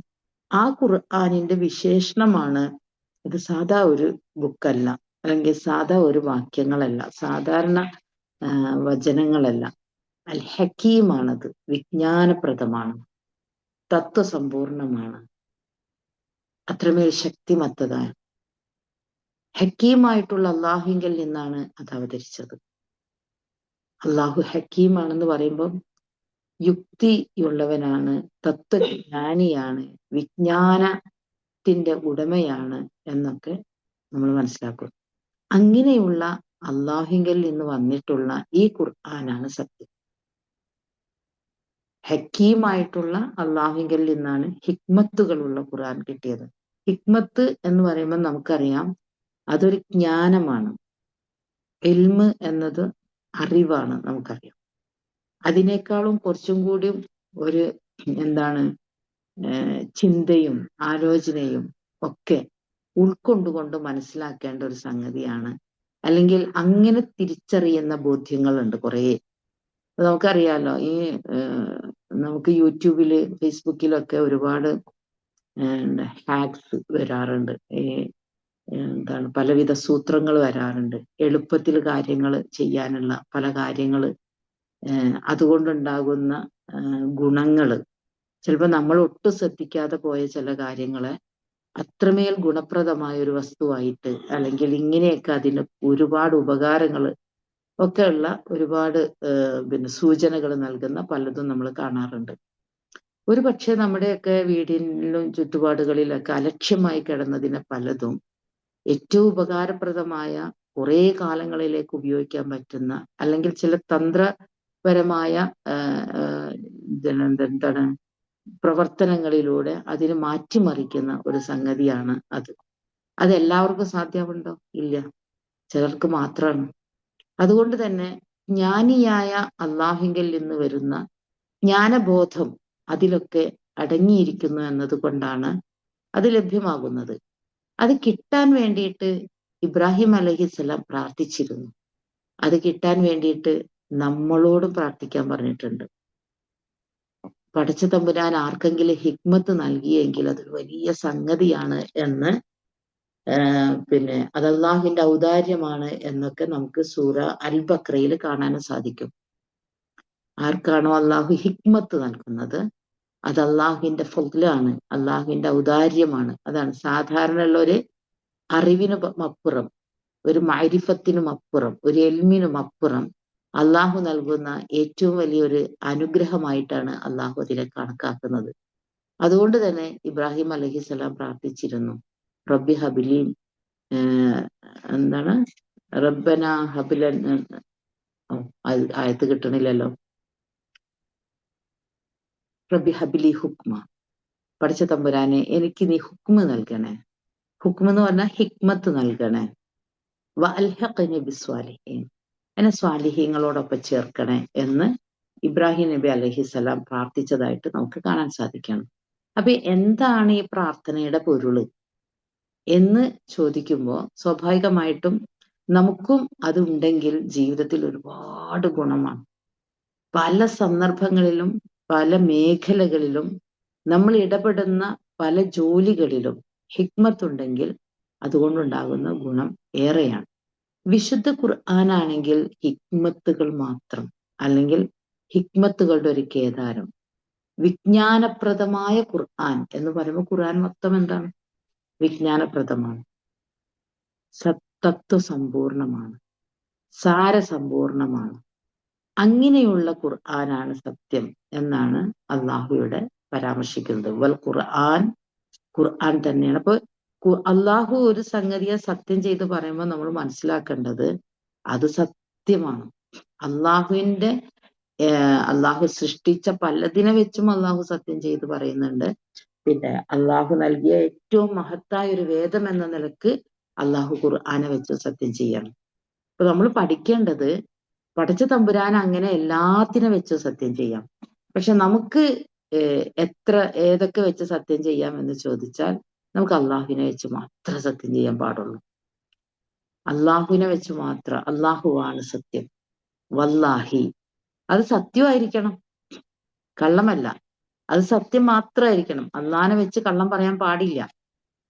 A: ആ ഖുർആനിന്റെ വിശേഷണമാണ് ഇത്. സാധാ ഒരു ബുക്കല്ല, അല്ലെങ്കിൽ സാധാ ഒരു വാക്യങ്ങളല്ല, സാധാരണ വചനങ്ങളല്ല. അൽ ഹക്കീമാണത്. വിജ്ഞാനപ്രദമാണ്, തത്വസമ്പൂർണമാണ്, അത്രമേൽ ശക്തിമത്തതാണ്. ഹക്കീമായിട്ടുള്ള അള്ളാഹുവിങ്കിൽ നിന്നാണ് അത് അവതരിച്ചത്. അള്ളാഹു ഹക്കീമാണെന്ന് പറയുമ്പം യുക്തിയുള്ളവനാണ്, തത്വജ്ഞാനിയാണ്, വിജ്ഞാനത്തിന്റെ ഉടമയാണ് എന്നൊക്കെ നമ്മൾ മനസ്സിലാക്കും. അങ്ങനെയുള്ള അള്ളാഹുവിങ്കിൽ നിന്ന് വന്നിട്ടുള്ള ഈ ഖുർആനാണ് സത്യം. ഹക്കീമായിട്ടുള്ള അള്ളാഹുവിങ്കിൽ നിന്നാണ് ഹിക്മത്തുകളുള്ള ഖുർആൻ കിട്ടിയത്. ഹിക്മത്ത് എന്ന് പറയുമ്പോൾ നമുക്കറിയാം അതൊരു ജ്ഞാനമാണ്. ഇൽമ് എന്നത് അറിവാണ്, നമുക്കറിയാം. അതിനേക്കാളും കുറച്ചും കൂടി ഒരു ചിന്തയും ആലോചനയും ഒക്കെ ഉൾക്കൊണ്ടുകൊണ്ട് മനസ്സിലാക്കേണ്ട ഒരു സംഗതിയാണ്. അല്ലെങ്കിൽ അങ്ങനെ തിരിച്ചറിയുന്ന ബോധ്യങ്ങളുണ്ട് കുറേ. നമുക്കറിയാലോ, ഈ നമുക്ക് യൂട്യൂബില് ഫേസ്ബുക്കിലൊക്കെ ഒരുപാട് ഹാക്സ് വരാറുണ്ട്. ഈ പലവിധ സൂത്രങ്ങൾ വരാറുണ്ട്, എളുപ്പത്തിൽ കാര്യങ്ങൾ ചെയ്യാനുള്ള പല കാര്യങ്ങൾ, അതുകൊണ്ടുണ്ടാകുന്ന ഗുണങ്ങള്. ചിലപ്പോൾ നമ്മൾ ഒട്ടും ശ്രദ്ധിക്കാതെ പോയ ചില കാര്യങ്ങളെ അത്രമേൽ ഗുണപ്രദമായ ഒരു വസ്തുവായിട്ട്, അല്ലെങ്കിൽ ഇങ്ങനെയൊക്കെ അതിന് ഒരുപാട് ഉപകാരങ്ങൾ ഒക്കെ ഉള്ള ഒരുപാട് സൂചനകൾ നൽകുന്ന പലതും നമ്മൾ കാണാറുണ്ട്. ഒരു പക്ഷെ നമ്മുടെയൊക്കെ വീടിലും ചുറ്റുപാടുകളിലൊക്കെ അലക്ഷ്യമായി കിടന്നതിനെ പലതും ഏറ്റവും ഉപകാരപ്രദമായ, കുറേ കാലങ്ങളിലേക്ക് ഉപയോഗിക്കാൻ പറ്റുന്ന, അല്ലെങ്കിൽ ചില തന്ത്രപരമായ പ്രവർത്തനങ്ങളിലൂടെ അതിനെ മാറ്റിമറിക്കുന്ന ഒരു സംഗതിയാണ് അത്. അതെല്ലാവർക്കും സാധ്യമുണ്ടോ? ഇല്ല, ചിലർക്ക് മാത്രമാണ്. അതുകൊണ്ട് തന്നെ ജ്ഞാനിയായ അള്ളാഹുവിങ്കിൽ നിന്ന് വരുന്ന ജ്ഞാനബോധം അതിലൊക്കെ അടങ്ങിയിരിക്കുന്നു എന്നതുകൊണ്ടാണ് അത് ലഭ്യമാകുന്നത്. അത് കിട്ടാൻ വേണ്ടിയിട്ട് ഇബ്രാഹിം അലൈഹിസ്സലാം പ്രാർത്ഥിച്ചിരുന്നു. അത് കിട്ടാൻ വേണ്ടിയിട്ട് നമ്മളോടും പ്രാർത്ഥിക്കാൻ പറഞ്ഞിട്ടുണ്ട്. പടച്ച തമ്പുരാൻ ആർക്കെങ്കിലും ഹിക്മത്ത് നൽകിയെങ്കിൽ അതൊരു വലിയ സംഗതിയാണ് എന്ന്, അത് അള്ളാഹുവിന്റെ ഔദാര്യമാണ് എന്നൊക്കെ നമുക്ക് സൂറ അൽ ബഖറയിൽ കാണാനും സാധിക്കും. ആർക്കാണോ അള്ളാഹു ഹിക്മത്ത് നൽകുന്നത് അത് അള്ളാഹുവിന്റെ ഫദ്ലാണ്, അള്ളാഹുവിന്റെ ഔദാര്യമാണ്. അതാണ് സാധാരണ ഉള്ള ഒരു അറിവിനും അപ്പുറം, ഒരു മഅരിഫത്തിനും അപ്പുറം, ഒരു എൽമിനും അപ്പുറം അള്ളാഹു നൽകുന്ന ഏറ്റവും വലിയൊരു അനുഗ്രഹമായിട്ടാണ് അള്ളാഹു അതിനെ കണക്കാക്കുന്നത്. അതുകൊണ്ട് തന്നെ ഇബ്രാഹിം അലൈഹിസ്സലാം പ്രാർത്ഥിച്ചിരുന്നു, റബ്ബി ഹബിലി എന്താണ് റബ്ബന ഹബിലൻ, ആയത്ത് കിട്ടണില്ലല്ലോ, റബ്ബി ഹബിലി ഹുക്മ, പഠിച്ച തമ്പുരാനെ എനിക്ക് നീ ഹുക്മ നൽകണേ. ഹുക്മ എന്ന് പറഞ്ഞാൽ ഹിക്മത്ത് നൽകണേ. വ അൽഹഖനി ബിസ്വാലിഹീൻ, എന്നെ സ്വാലിഹീങ്ങളോടൊപ്പം ചേർക്കണേ എന്ന് ഇബ്രാഹിം നബി അലൈഹിസ്സലാം പ്രാർത്ഥിച്ചതായിട്ട് നമുക്ക് കാണാൻ സാധിക്കണം. അപ്പൊ എന്താണ് ഈ പ്രാർത്ഥനയുടെ പൊരുള് എന്ന് ചോദിക്കുമ്പോൾ സ്വാഭാവികമായിട്ടും നമുക്കും അതുണ്ടെങ്കിൽ ജീവിതത്തിൽ ഒരുപാട് ഗുണമാണ്. പല സന്ദർഭങ്ങളിലും പല മേഖലകളിലും നമ്മൾ ഇടപെടുന്ന പല ജോലികളിലും ഹിക്മത്തുണ്ടെങ്കിൽ അതുകൊണ്ടുണ്ടാകുന്ന ഗുണം ഏറെയാണ്. വിശുദ്ധ ഖുർആനാണെങ്കിൽ ഹിക്മത്തുകൾ മാത്രം, അല്ലെങ്കിൽ ഹിക്മത്തുകളുടെ ഒരു കേദാരം. വിജ്ഞാനപ്രദമായ ഖുർആൻ എന്ന് പറയുമ്പോൾ ഖുർആൻ മൊത്തം എന്താണ്? വിജ്ഞാനപ്രദമാണ്, തത്വസമ്പൂർണമാണ്, സാരസമ്പൂർണമാണ്. അങ്ങനെയുള്ള ഖുർആനാണ് സത്യം എന്നാണ് അള്ളാഹുവിടെ പരാമർശിക്കുന്നത്. വൽ ഖുർആൻ, ഖുർആൻ തന്നെയാണ്. അപ്പൊ അള്ളാഹു ഒരു സംഗതിയെ സത്യം ചെയ്ത് പറയുമ്പോൾ നമ്മൾ മനസ്സിലാക്കേണ്ടത് അത് സത്യമാണ്. അള്ളാഹുവിന്റെ അള്ളാഹു സൃഷ്ടിച്ച പലതിനെ വെച്ചും അള്ളാഹു സത്യം ചെയ്ത് പറയുന്നുണ്ട്. പിന്നെ അള്ളാഹു നൽകിയ ഏറ്റവും മഹത്തായ ഒരു വേദം എന്ന നിലക്ക് അള്ളാഹു ഖുർആനെ വെച്ച് സത്യം ചെയ്യണം. അപ്പൊ നമ്മൾ പഠിക്കേണ്ടത്, പഠിച്ച തമ്പുരാൻ അങ്ങനെ എല്ലാത്തിനെ വെച്ച് സത്യം ചെയ്യാം. പക്ഷെ നമുക്ക് ഏതൊക്കെ വെച്ച് സത്യം ചെയ്യാം എന്ന് ചോദിച്ചാൽ നമുക്ക് അള്ളാഹുവിനെ വെച്ച് മാത്രം സത്യം ചെയ്യാൻ പാടുള്ളൂ. അള്ളാഹുവിനെ വെച്ച് മാത്രം. അള്ളാഹുവാണ് സത്യം. വല്ലാഹി, അത് സത്യമായിരിക്കണം, കള്ളമല്ല. അത് സത്യം മാത്രമായിരിക്കണം. അള്ളാഹിനെ വെച്ച് കള്ളം പറയാൻ പാടില്ല.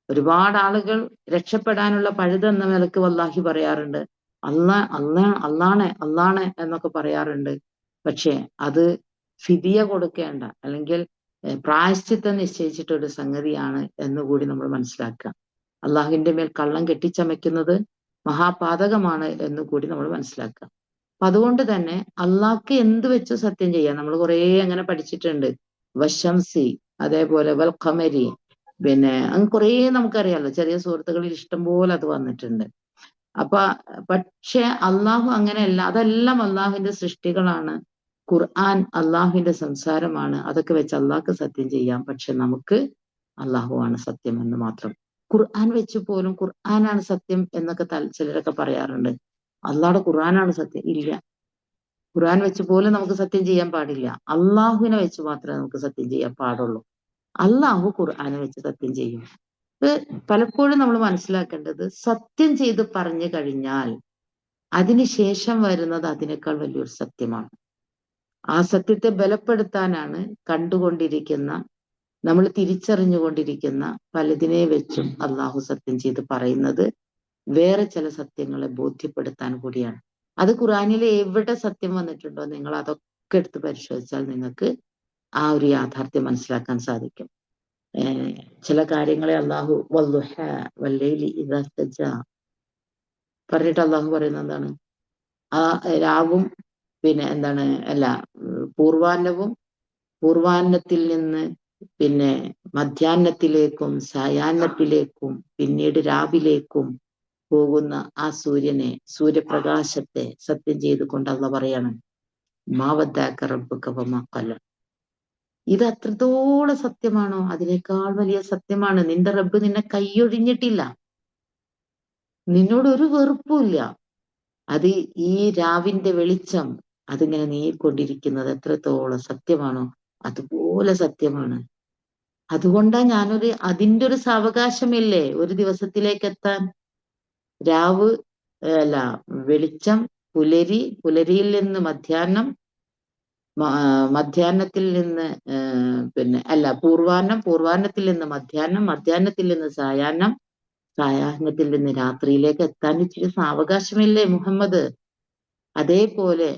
A: ഒരുപാട് ആളുകൾ രക്ഷപ്പെടാനുള്ള പഴുതെന്ന നിലക്ക് വല്ലാഹി പറയാറുണ്ട്, അള്ളാണ് എന്നൊക്കെ പറയാറുണ്ട്. പക്ഷെ അത് ഫിദിയ കൊടുക്കേണ്ട, അല്ലെങ്കിൽ പ്രായശ്ചിത്തം നിശ്ചയിച്ചിട്ടൊരു സംഗതിയാണ് എന്നുകൂടി നമ്മൾ മനസ്സിലാക്കുക. അള്ളാഹുവിന്റെ മേൽ കള്ളം കെട്ടിച്ചമയ്ക്കുന്നത് മഹാപാതകമാണ് എന്നുകൂടി നമ്മൾ മനസ്സിലാക്കുക. അപ്പൊ അതുകൊണ്ട് തന്നെ അള്ളാഹ്ക്ക് എന്ത് വെച്ച് സത്യം ചെയ്യാം? നമ്മൾ കുറേ അങ്ങനെ പഠിച്ചിട്ടുണ്ട്. വശംസി, അതേപോലെ വൽ ഖമരി, പിന്നെ അങ്ങ് കുറേ നമുക്കറിയാലോ, ചെറിയ സുഹൃത്തുക്കളിൽ ഇഷ്ടം പോലെ അത് വന്നിട്ടുണ്ട്. അപ്പൊ പക്ഷെ അള്ളാഹു അങ്ങനെയല്ല. അതെല്ലാം അള്ളാഹുവിന്റെ സൃഷ്ടികളാണ്. ഖുർആൻ അള്ളാഹുവിന്റെ സംസാരമാണ്. അതൊക്കെ വെച്ച് അള്ളാഹ്ക്ക് സത്യം ചെയ്യാം. പക്ഷെ നമുക്ക് അള്ളാഹുവാണ് സത്യം എന്ന് മാത്രം. ഖുർആൻ വെച്ച് പോലും ഖുർആനാണ് സത്യം എന്നൊക്കെ ചിലരൊക്കെ പറയാറുണ്ട്. അള്ളാഹുടെ ഖുർആനാണ് സത്യം? ഇല്ല. ഖുർആൻ വെച്ച് പോലും നമുക്ക് സത്യം ചെയ്യാൻ പാടില്ല. അള്ളാഹുവിനെ വെച്ച് മാത്രമേ നമുക്ക് സത്യം ചെയ്യാൻ പാടുള്ളൂ. അള്ളാഹു ഖുർആനെ വെച്ച് സത്യം ചെയ്യും. പലപ്പോഴും നമ്മൾ മനസ്സിലാക്കേണ്ടത്, സത്യം ചെയ്ത് പറഞ്ഞു കഴിഞ്ഞാൽ അതിനുശേഷം വരുന്നത് അതിനേക്കാൾ വലിയൊരു സത്യമാണ്. ആ സത്യത്തെ ബലപ്പെടുത്താനാണ് കണ്ടുകൊണ്ടിരിക്കുന്ന, നമ്മൾ തിരിച്ചറിഞ്ഞുകൊണ്ടിരിക്കുന്ന പലതിനെ വെച്ചും അള്ളാഹു സത്യം ചെയ്ത് പറയുന്നത് വേറെ ചില സത്യങ്ങളെ ബോധ്യപ്പെടുത്താൻ കൂടിയാണ്. അത് ഖുർആനിലെ എവിടെ സത്യം വന്നിട്ടുണ്ടോ നിങ്ങൾ അതൊക്കെ എടുത്ത് പരിശോധിച്ചാൽ നിങ്ങൾക്ക് ആ ഒരു യാഥാർത്ഥ്യം മനസ്സിലാക്കാൻ സാധിക്കും. ചില കാര്യങ്ങളെ അള്ളാഹു പറഞ്ഞിട്ട് അള്ളാഹു പറയുന്നത് എന്താണ്? ആ രാവും പിന്നെ എന്താണ് പൂർവാന്നത്തിൽ നിന്ന് പിന്നെ മധ്യാഹ്നത്തിലേക്കും സായാഹ്നത്തിലേക്കും പിന്നീട് രാവിലേക്കും പോകുന്ന ആ സൂര്യപ്രകാശത്തെ സത്യം ചെയ്തുകൊണ്ട് അള്ളാഹു പറയാണ്, മാവദ്ദാക റബ്ബുക വമാ ഖല. ഇത് അത്രത്തോളം സത്യമാണോ? അതിനേക്കാൾ വലിയ സത്യമാണ്. നിന്റെ റബ്ബ് നിന്നെ കൈയൊഴിഞ്ഞിട്ടില്ല, നിന്നോട് ഒരു വെറുപ്പുമില്ല. അത് ഈ രാവിന്റെ വെളിച്ചം അതിങ്ങനെ നീക്കൊണ്ടിരിക്കുന്നത് എത്രത്തോളം സത്യമാണോ അതുപോലെ സത്യമാണ്. അതുകൊണ്ടാ അതിന്റെ ഒരു സാവകാശമില്ലേ ഒരു ദിവസത്തിലേക്ക് എത്താൻ? രാവ് വെളിച്ചം, പുലരിയിൽ നിന്ന് മധ്യാഹ്നം, മധ്യാഹ്നത്തിൽ നിന്ന് പൂർവാന്നത്തിൽ നിന്ന് മധ്യാഹ്നം, മധ്യാഹ്നത്തിൽ നിന്ന് സായാഹ്നം, സായാഹ്നത്തിൽ നിന്ന് രാത്രിയിലേക്ക് എത്താൻ ഇച്ചിരി സാവകാശമില്ലേ മുഹമ്മദ്? അതേപോലെ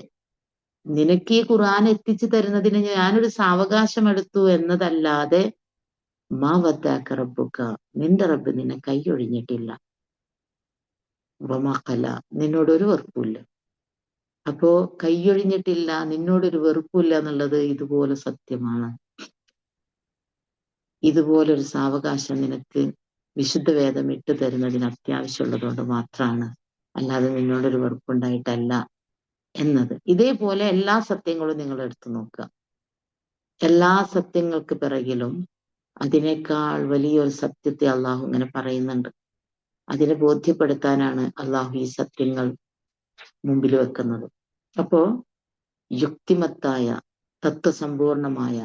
A: നിനക്ക് ഈ ഖുർആൻ എത്തിച്ചു തരുന്നതിന് ഞാനൊരു സാവകാശം എടുത്തു എന്നതല്ലാതെ മാ വദ്ദാക റബ്ബുക, നിന്റെ റബ്ബ് നിന്നെ കൈയൊഴിഞ്ഞിട്ടില്ല, വമാ ഖല, നിന്നോടൊരു വെറുപ്പില്ല. അപ്പോ കൈയൊഴിഞ്ഞിട്ടില്ല, നിന്നോടൊരു വെറുപ്പില്ല എന്നുള്ളത് ഇതുപോലെ സത്യമാണ്. ഇതുപോലൊരു സാവകാശം നിനക്ക് വിശുദ്ധ വേദം ഇട്ടു തരുന്നതിന് അത്യാവശ്യമുള്ളതുകൊണ്ട് മാത്രമാണ്, അല്ലാതെ നിന്നോടൊരു വെറുപ്പുണ്ടായിട്ടല്ല എന്നത്. ഇതേപോലെ എല്ലാ സത്യങ്ങളും നിങ്ങൾ എടുത്തു നോക്കുക. എല്ലാ സത്യങ്ങൾക്ക് പിറകിലും അതിനേക്കാൾ വലിയൊരു സത്യത്തെ അള്ളാഹു ഇങ്ങനെ പറയുന്നുണ്ട്. അതിനെ ബോധ്യപ്പെടുത്താനാണ് അള്ളാഹു ഈ സത്യങ്ങൾ മുമ്പിൽ വെക്കുന്നത്. അപ്പോ യുക്തിമത്തായ, തത്വസമ്പൂർണമായ,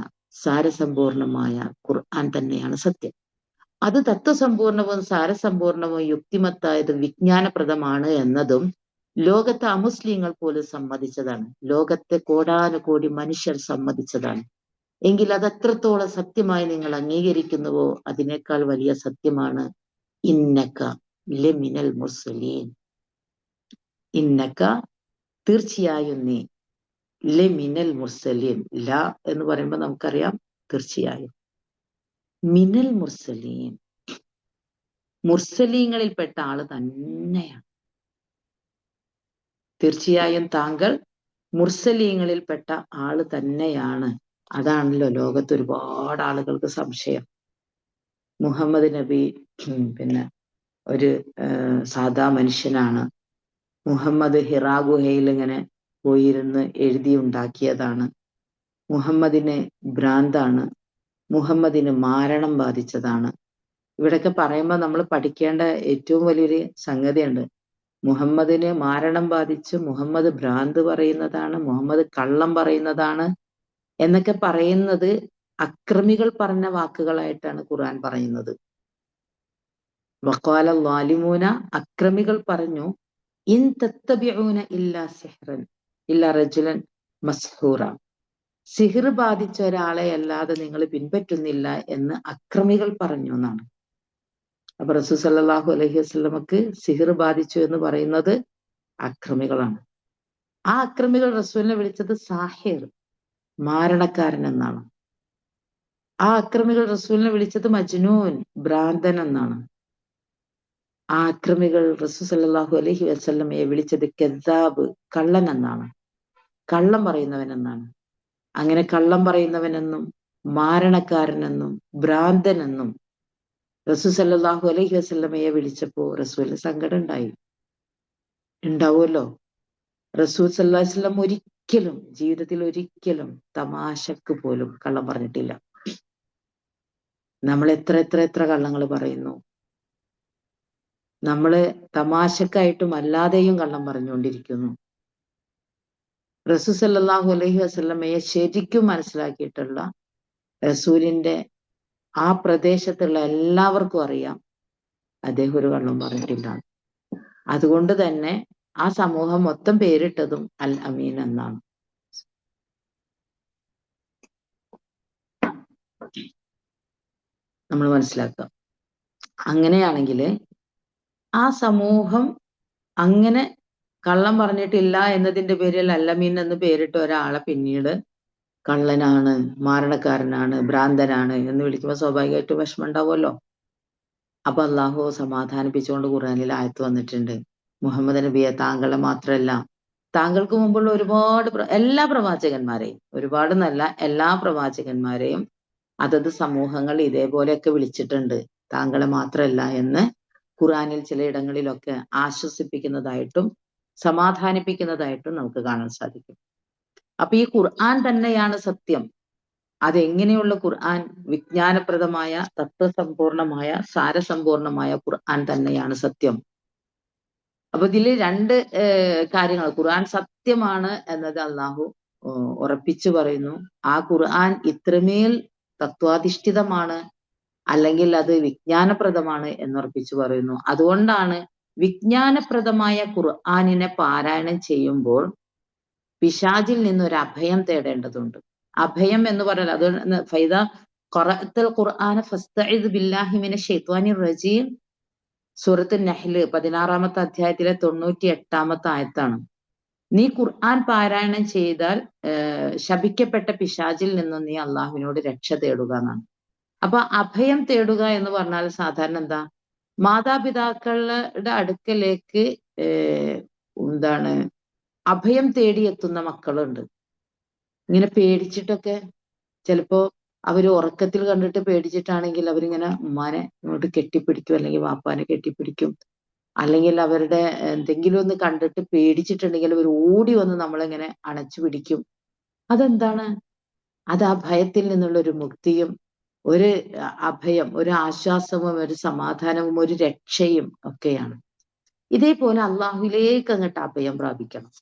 A: സാരസമ്പൂർണമായ ഖുർആൻ തന്നെയാണ് സത്യം. അത് തത്വസമ്പൂർണവും സാരസമ്പൂർണവും യുക്തിമത്തായതും വിജ്ഞാനപ്രദമാണ് എന്നതും ലോകത്തെ അമുസ്ലിങ്ങൾ പോലും സമ്മതിച്ചതാണ്. ലോകത്തെ കോടാനുകോടി മനുഷ്യർ സമ്മതിച്ചതാണ്. എങ്കിൽ അത് എത്രത്തോളം സത്യമായി നിങ്ങൾ അംഗീകരിക്കുന്നുവോ അതിനേക്കാൾ വലിയ സത്യമാണ് ഇന്നക ലമിനൽ മുർസലീൻ. ഇന്നക തീർച്ചയായും നീ ലമിനൽ മുർസലീൻ. ല എന്ന് പറയുമ്പോൾ നമുക്കറിയാം തീർച്ചയായും. മിനൽ മുർസലീൻ, മുർസലീങ്ങളിൽപ്പെട്ട ആള് തന്നെയാണ്. തീർച്ചയായും താങ്കൾ മുർസലീങ്ങളിൽപ്പെട്ട ആള് തന്നെയാണ്. അതാണല്ലോ ലോകത്ത് ഒരുപാട് ആളുകൾക്ക് സംശയം. മുഹമ്മദ് നബി പിന്നെ ഒരു സാധാ മനുഷ്യനാണ്. മുഹമ്മദ് ഹിറാ ഗുഹയിൽ ഇങ്ങനെ പോയിരുന്ന് എഴുതി ഉണ്ടാക്കിയതാണ്. മുഹമ്മദിന് ഭ്രാന്താണ്. മുഹമ്മദിന് മാരണം ബാധിച്ചതാണ്. ഇവിടെയൊക്കെ പറയുമ്പോൾ നമ്മൾ പഠിക്കേണ്ട ഏറ്റവും വലിയൊരു സംഗതിയുണ്ട്. മുഹമ്മദിന് മാരണം ബാധിച്ച്, മുഹമ്മദ് ഭ്രാന്ത് പറയുന്നതാണ്, മുഹമ്മദ് കള്ളം പറയുന്നതാണ് എന്നൊക്കെ പറയുന്നത് അക്രമികൾ പറഞ്ഞ വാക്കുകളായിട്ടാണ് ഖുർആൻ പറയുന്നത്. വഖാല ളാലിമൂന, അക്രമികൾ പറഞ്ഞു, ഇൻ തത്തബിഊന ഇല്ലാ സിഹ്റൻ ഇല്ലാ റജുലൻ മസ്ഹൂറ, സിഹിർ ബാധിച്ച ഒരാളെ അല്ലാതെ നിങ്ങൾ പിൻപറ്റുന്നില്ല എന്ന് അക്രമികൾ പറഞ്ഞു എന്നാണ്. അപ്പൊ റസൂൽ സല്ലല്ലാഹു അലൈഹി വസല്ലമക്ക് സിഹിർ ബാധിച്ചു എന്ന് പറയുന്നത് അക്രമികളാണ്. ആ അക്രമികൾ റസൂലിനെ വിളിച്ചത് സാഹിർ, മാരണക്കാരൻ എന്നാണ്. ആ അക്രമികൾ റസൂലിനെ വിളിച്ചത് മജ്നൂൻ, ഭ്രാന്തൻ എന്നാണ്. ആ അക്രമികൾ റസൂൽ സല്ലല്ലാഹു അലൈഹി വസല്ലമയെ വിളിച്ചത് കദ്ദാബ്, കള്ളൻ എന്നാണ്, കള്ളം പറയുന്നവൻ എന്നാണ്. അങ്ങനെ കള്ളം പറയുന്നവനെന്നും മാരണക്കാരനെന്നും ഭ്രാന്തനെന്നും റസൂൽ സല്ലല്ലാഹു അലൈഹി വസല്ലമയെ വിളിച്ചപ്പോ റസൂലിന് സങ്കടം ഉണ്ടാവുമല്ലോ. റസൂൽ സല്ലല്ലാഹു അലൈഹി വസല്ലം ഒരിക്കലും ജീവിതത്തിൽ ഒരിക്കലും തമാശക്ക് പോലും കള്ളം പറഞ്ഞിട്ടില്ല. നമ്മൾ എത്ര എത്ര എത്ര കള്ളങ്ങൾ പറയുന്നു. നമ്മള് തമാശക്കായിട്ടും അല്ലാതെയും കള്ളം പറഞ്ഞുകൊണ്ടിരിക്കുന്നു. റസൂൽ സല്ലല്ലാഹു അലൈഹി വസല്ലമയെ ശരിക്കും മനസ്സിലാക്കിയിട്ടുള്ള റസൂലിന്റെ ആ പ്രദേശത്തുള്ള എല്ലാവർക്കും അറിയാം അദ്ദേഹം ഒരു കള്ളം പറഞ്ഞിട്ടില്ല. അതുകൊണ്ട് തന്നെ ആ സമൂഹം മൊത്തം പേരിട്ടതും അൽ അമീൻ എന്നാണ്. നമ്മൾ മനസ്സിലാക്കുക. അങ്ങനെയാണെങ്കിൽ ആ സമൂഹം അങ്ങനെ കള്ളം പറഞ്ഞിട്ടില്ല എന്നതിന്റെ പേരിൽ അൽ അമീൻ എന്ന് പേരിട്ട ഒരാളെ പിന്നീട് കള്ളനാണ്, മാരണക്കാരനാണ്, ഭ്രാന്തനാണ് എന്ന് വിളിക്കുമ്പോൾ സ്വാഭാവികമായിട്ടും വിഷമം ഉണ്ടാവുമല്ലോ. അപ്പൊ അള്ളാഹു സമാധാനിപ്പിച്ചുകൊണ്ട് ഖുർആനിൽ ആയത്ത് വന്നിട്ടുണ്ട്, മുഹമ്മദ് നബിയെ താങ്കളെ മാത്രമല്ല താങ്കൾക്ക് മുമ്പുള്ള ഒരുപാട് എല്ലാ പ്രവാചകന്മാരെയും, ഒരുപാട് നല്ല എല്ലാ പ്രവാചകന്മാരെയും അതത് സമൂഹങ്ങൾ ഇതേപോലെയൊക്കെ വിളിച്ചിട്ടുണ്ട്, താങ്കളെ മാത്രമല്ല എന്ന് ഖുർആനിൽ ചിലയിടങ്ങളിലൊക്കെ ആശ്വസിപ്പിക്കുന്നതായിട്ടും സമാധാനിപ്പിക്കുന്നതായിട്ടും നമുക്ക് കാണാൻ സാധിക്കും. അപ്പൊ ഈ ഖുർആൻ തന്നെയാണ് സത്യം. അതെങ്ങനെയുള്ള ഖുർആൻ? വിജ്ഞാനപ്രദമായ, തത്വസമ്പൂർണമായ, സാരസമ്പൂർണമായ ഖുർആൻ തന്നെയാണ് സത്യം. അപ്പൊ ഇതില് രണ്ട് കാര്യങ്ങൾ. ഖുർആൻ സത്യമാണ് എന്നത് അള്ളാഹു ഉറപ്പിച്ചു പറയുന്നു. ആ ഖുർആൻ ഇത്രമേൽ തത്വാധിഷ്ഠിതമാണ്, അല്ലെങ്കിൽ അത് വിജ്ഞാനപ്രദമാണ് എന്നുറപ്പിച്ചു പറയുന്നു. അതുകൊണ്ടാണ് വിജ്ഞാനപ്രദമായ ഖുർആനിനെ പാരായണം ചെയ്യുമ്പോൾ പിശാചിൽ നിന്നൊരു അഭയം തേടേണ്ടതുണ്ട്. അഭയം എന്ന് പറഞ്ഞാൽ അത് ഫൈദ ഖറഅത്തൽ ഖുർആന ഫസ്തഇദ് ബില്ലാഹി മിനശ് ശൈത്വാനിർ റജീം, സൂറത്തുൻ നഹ്ല് 16-ാമത്തെ അധ്യായത്തിലെ 98-ാമത്തെ ആയത്താണ്. നീ ഖുർആൻ പാരായണം ചെയ്താൽ ശപിക്കപ്പെട്ട പിശാചിൽ നിന്നും നീ അള്ളാഹുവിനോട് രക്ഷ തേടുക എന്നാണ്. അപ്പൊ അഭയം തേടുക എന്ന് പറഞ്ഞാൽ സാധാരണ എന്താ? മാതാപിതാക്കളുടെ അടുക്കലേക്ക് അഭയം തേടിയെത്തുന്ന മക്കളുണ്ട്. ഇങ്ങനെ പേടിച്ചിട്ടൊക്കെ ചിലപ്പോ അവര് ഉറക്കത്തിൽ കണ്ടിട്ട് പേടിച്ചിട്ടാണെങ്കിൽ അവരിങ്ങനെ ഉമ്മാനെ ഇങ്ങോട്ട് കെട്ടിപ്പിടിക്കും, അല്ലെങ്കിൽ വാപ്പാനെ കെട്ടിപ്പിടിക്കും. അല്ലെങ്കിൽ അവരുടെ എന്തെങ്കിലും ഒന്ന് കണ്ടിട്ട് പേടിച്ചിട്ടുണ്ടെങ്കിൽ അവർ ഓടി വന്ന് നമ്മളിങ്ങനെ അണച്ചു പിടിക്കും. അതെന്താണ്? അത് ആ ഭയത്തിൽ നിന്നുള്ള ഒരു മുക്തിയും ഒരു അഭയം, ഒരു ആശ്വാസവും ഒരു സമാധാനവും ഒരു രക്ഷയും ഒക്കെയാണ്. ഇതേപോലെ അള്ളാഹുവിലേക്ക് അങ്ങോട്ട് അഭയം പ്രാപിക്കണം.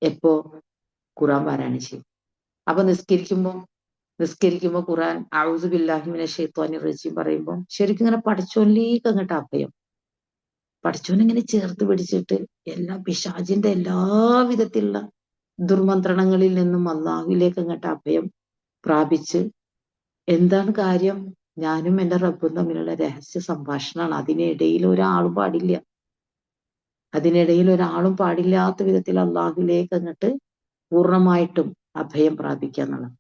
A: എപ്പോ? ഖുർആൻ പാരായണം ചെയ്യും. അപ്പൊ നിസ്കരിക്കുമ്പോ ഖുർആൻ അഊദു ബില്ലാഹി മിനശ് ശൈത്വാനിർ റജീം പറയുമ്പോൾ ശരിക്കും ഇങ്ങനെ പടച്ചോനിലേക്ക് അങ്ങോട്ട് അഭയം, പടച്ചോനിങ്ങനെ ചേർത്ത് പിടിച്ചിട്ട് എല്ലാ പിശാചിന്റെ എല്ലാ വിധത്തിലുള്ള ദുർമന്ത്രണങ്ങളിൽ നിന്നും അള്ളാഹുവിലേക്ക് അങ്ങോട്ട് അഭയം പ്രാപിച്ച്, എന്താണ് കാര്യം? ഞാനും എന്റെ റബ്ബും തമ്മിലുള്ള രഹസ്യ സംഭാഷണമാണ്. അതിനിടയിൽ ഒരാളും പാടില്ലാത്ത വിധത്തിൽ അള്ളാഹുവിലേക്ക് അങ്ങോട്ട് പൂർണ്ണമായിട്ടും അഭയം പ്രാപിക്കുക എന്നുള്ളത്.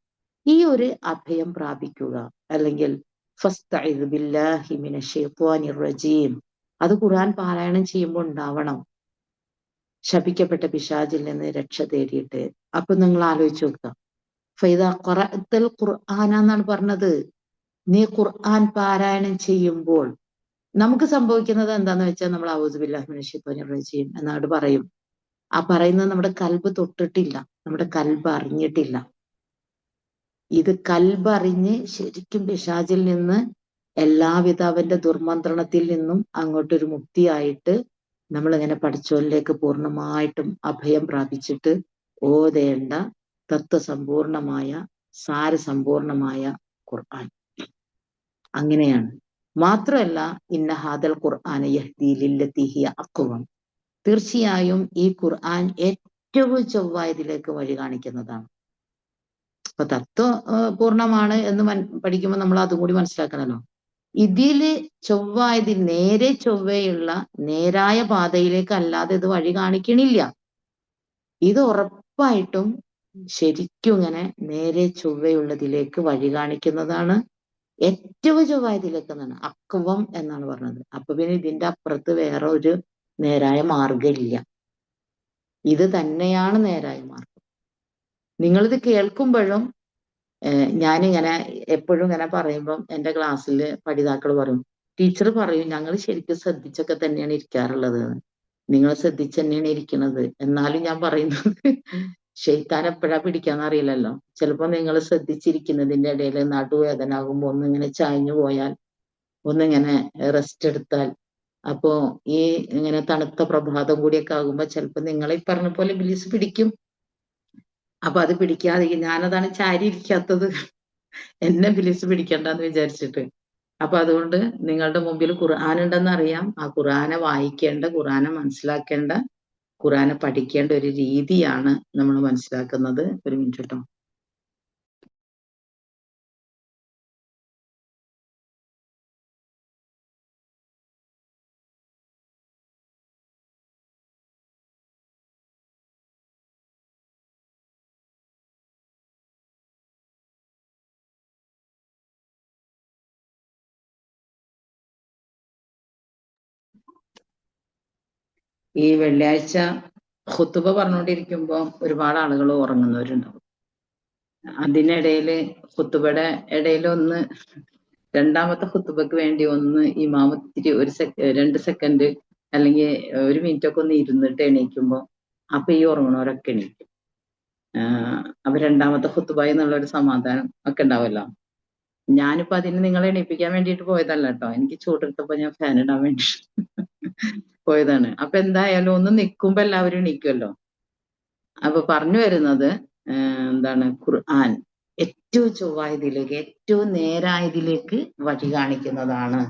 A: ഈ ഒരു അഭയം പ്രാപിക്കുക, അല്ലെങ്കിൽ ഫസ്തഇദ് ബില്ലാഹി മിനശ് ശൈത്വാനിർ റജീം, അത് ഖുർആൻ പാരായണം ചെയ്യുമ്പോൾ ഉണ്ടാവണം. ശപിക്കപ്പെട്ട പിശാചിൽ നിന്ന് രക്ഷ തേടിയിട്ട്. അപ്പൊ നിങ്ങൾ ആലോചിച്ച് നോക്കുക, ഫൈദാ ഖറഅത്തൽ ഖുർആന എന്നാണ് പറഞ്ഞത്. നീ ഖുർആൻ പാരായണം ചെയ്യുമ്പോൾ നമുക്ക് സംഭവിക്കുന്നത് എന്താന്ന് വെച്ചാൽ നമ്മൾ അഊദു ബില്ലാഹി മിനശ് ശൈത്വാനിർ റജീം എന്നങ്ങോട്ട് പറയും. ആ പറയുന്നത് നമ്മുടെ കൽബ് തൊട്ടിട്ടില്ല, നമ്മുടെ കൽബ് അറിഞ്ഞിട്ടില്ല. ഇത് കൽബറിഞ്ഞ് ശരിക്കും പിശാചിൽ നിന്ന് എല്ലാവിധ അവന്റെ ദുർമന്ത്രണത്തിൽ നിന്നും അങ്ങോട്ടൊരു മുക്തിയായിട്ട് നമ്മളിങ്ങനെ പടച്ചോനിലേക്ക് പൂർണ്ണമായിട്ടും അഭയം പ്രാപിച്ചിട്ട് ഓതേണ്ട തത്വസമ്പൂർണമായ സാരസമ്പൂർണമായ ഖുർആൻ. അങ്ങനെയാണ്. മാത്രമല്ല, ഇന്ന ഹാദൽ ഖുർആന യഹ്ദി ലില്ലതി ഹിയ അഖ്വം, തീർച്ചയായും ഈ ഖുർആൻ ഏറ്റവും ചൊവ്വായതിലേക്ക് വഴി കാണിക്കുന്നതാണ്. അപ്പൊ തത്വ പൂർണ്ണമാണ് എന്ന് പഠിക്കുമ്പോൾ നമ്മൾ അതും കൂടി മനസ്സിലാക്കണല്ലോ. ഇതില് ചൊവ്വായതിൽ നേരെ ചൊവ്വയുള്ള നേരായ പാതയിലേക്ക് അല്ലാതെ ഇത് വഴി കാണിക്കണില്ല. ഇത് ഉറപ്പായിട്ടും ശരിക്കും ഇങ്ങനെ നേരെ ചൊവ്വയുള്ളതിലേക്ക് വഴി കാണിക്കുന്നതാണ്. ഏറ്റവും ചൊവ്വായതിലേക്ക് എന്നാണ് അക്വം എന്നാണ് പറഞ്ഞത്. അപ്പൊ പിന്നെ ഇതിന്റെ അപ്പുറത്ത് വേറെ ഒരു നേരായ മാർഗമില്ല. ഇത് തന്നെയാണ് നേരായ മാർഗം. നിങ്ങളിത് കേൾക്കുമ്പോഴും ഞാനിങ്ങനെ എപ്പോഴും ഇങ്ങനെ പറയുമ്പം എൻ്റെ ക്ലാസ്സിൽ പഠിതാക്കൾ പറയും, ടീച്ചർ പറയും ഞങ്ങൾ ശരിക്കും ശ്രദ്ധിച്ചൊക്കെ തന്നെയാണ് ഇരിക്കാറുള്ളത്, നിങ്ങൾ ശ്രദ്ധിച്ച് തന്നെയാണ് ഇരിക്കുന്നത്. എന്നാലും ഞാൻ പറയുന്നത് ശൈത്താൻ എപ്പോഴാ പിടിക്കാന്ന് അറിയില്ലല്ലോ. ചിലപ്പോ നിങ്ങൾ ശ്രദ്ധിച്ചിരിക്കുന്നതിന്റെ ഇടയിൽ നടുവേദന ആകുമ്പോ ഒന്നിങ്ങനെ ചായഞ്ഞു പോയാൽ, ഒന്നിങ്ങനെ റെസ്റ്റ് എടുത്താൽ, അപ്പോ ഈ ഇങ്ങനെ തണുത്ത പ്രഭാതം കൂടിയൊക്കെ ആകുമ്പോ ചിലപ്പോ നിങ്ങളെ പറഞ്ഞ പോലെ ഇബ്ലീസ് പിടിക്കും. അപ്പൊ അത് പിടിക്കാതെ ഞാനതാണ് ചാരി ഇരിക്കാത്തത്, എന്നെ ഇബ്ലീസ് പിടിക്കണ്ടെന്ന് വിചാരിച്ചിട്ട്. അപ്പൊ അതുകൊണ്ട് നിങ്ങളുടെ മുമ്പിൽ ഖുർആൻ ഉണ്ടെന്ന് അറിയാം. ആ ഖുർആനെ വായിക്കേണ്ട, ഖുർആനെ മനസ്സിലാക്കേണ്ട, ഖുർആനെ പഠിക്കേണ്ട ഒരു രീതിയാണ് നമ്മൾ മനസ്സിലാക്കുന്നത്. ഒരു മിനിറ്റ് കേട്ടോ. ഈ വെള്ളിയാഴ്ച ഖുതുബ പറഞ്ഞുകൊണ്ടിരിക്കുമ്പോൾ ഒരുപാട് ആളുകൾ ഉറങ്ങുന്നവരുണ്ടാവും. അതിനിടയില് ഖുതുബയുടെ ഇടയിൽ ഒന്ന് രണ്ടാമത്തെ ഖുതുബക്ക് വേണ്ടി ഒന്ന് ഇമാമത്തിരി 2 സെക്കൻഡ് അല്ലെങ്കിൽ 1 മിനിറ്റ് ഒക്കെ ഒന്ന് ഇരുന്നിട്ട് എണീക്കുമ്പോ അപ്പൊ ഈ ഉറങ്ങണവരൊക്കെ എണീക്കും. അപ്പൊ രണ്ടാമത്തെ ഖുതുബ എന്നുള്ളൊരു സമാധാനം ഒക്കെ ഉണ്ടാവല്ലോ. ഞാനിപ്പോ അതിന് നിങ്ങളെ എണീപ്പിക്കാൻ വേണ്ടിയിട്ട് പോയതല്ല കേട്ടോ. എനിക്ക് ചൂടെടുത്തപ്പോ ഞാൻ ഫാൻ ഇടാൻ വേണ്ടി പോയതാണ്. അപ്പൊ എന്തായാലും ഒന്ന് നിൽക്കുമ്പോ എല്ലാവരും എണീക്കുമല്ലോ. അപ്പൊ പറഞ്ഞു വരുന്നത് എന്താണ്, ഖുർആൻ ഏറ്റവും ചൊവ്വായതിലേക്ക്, ഏറ്റവും നേരായതിലേക്ക് വഴി കാണിക്കുന്നതാണ്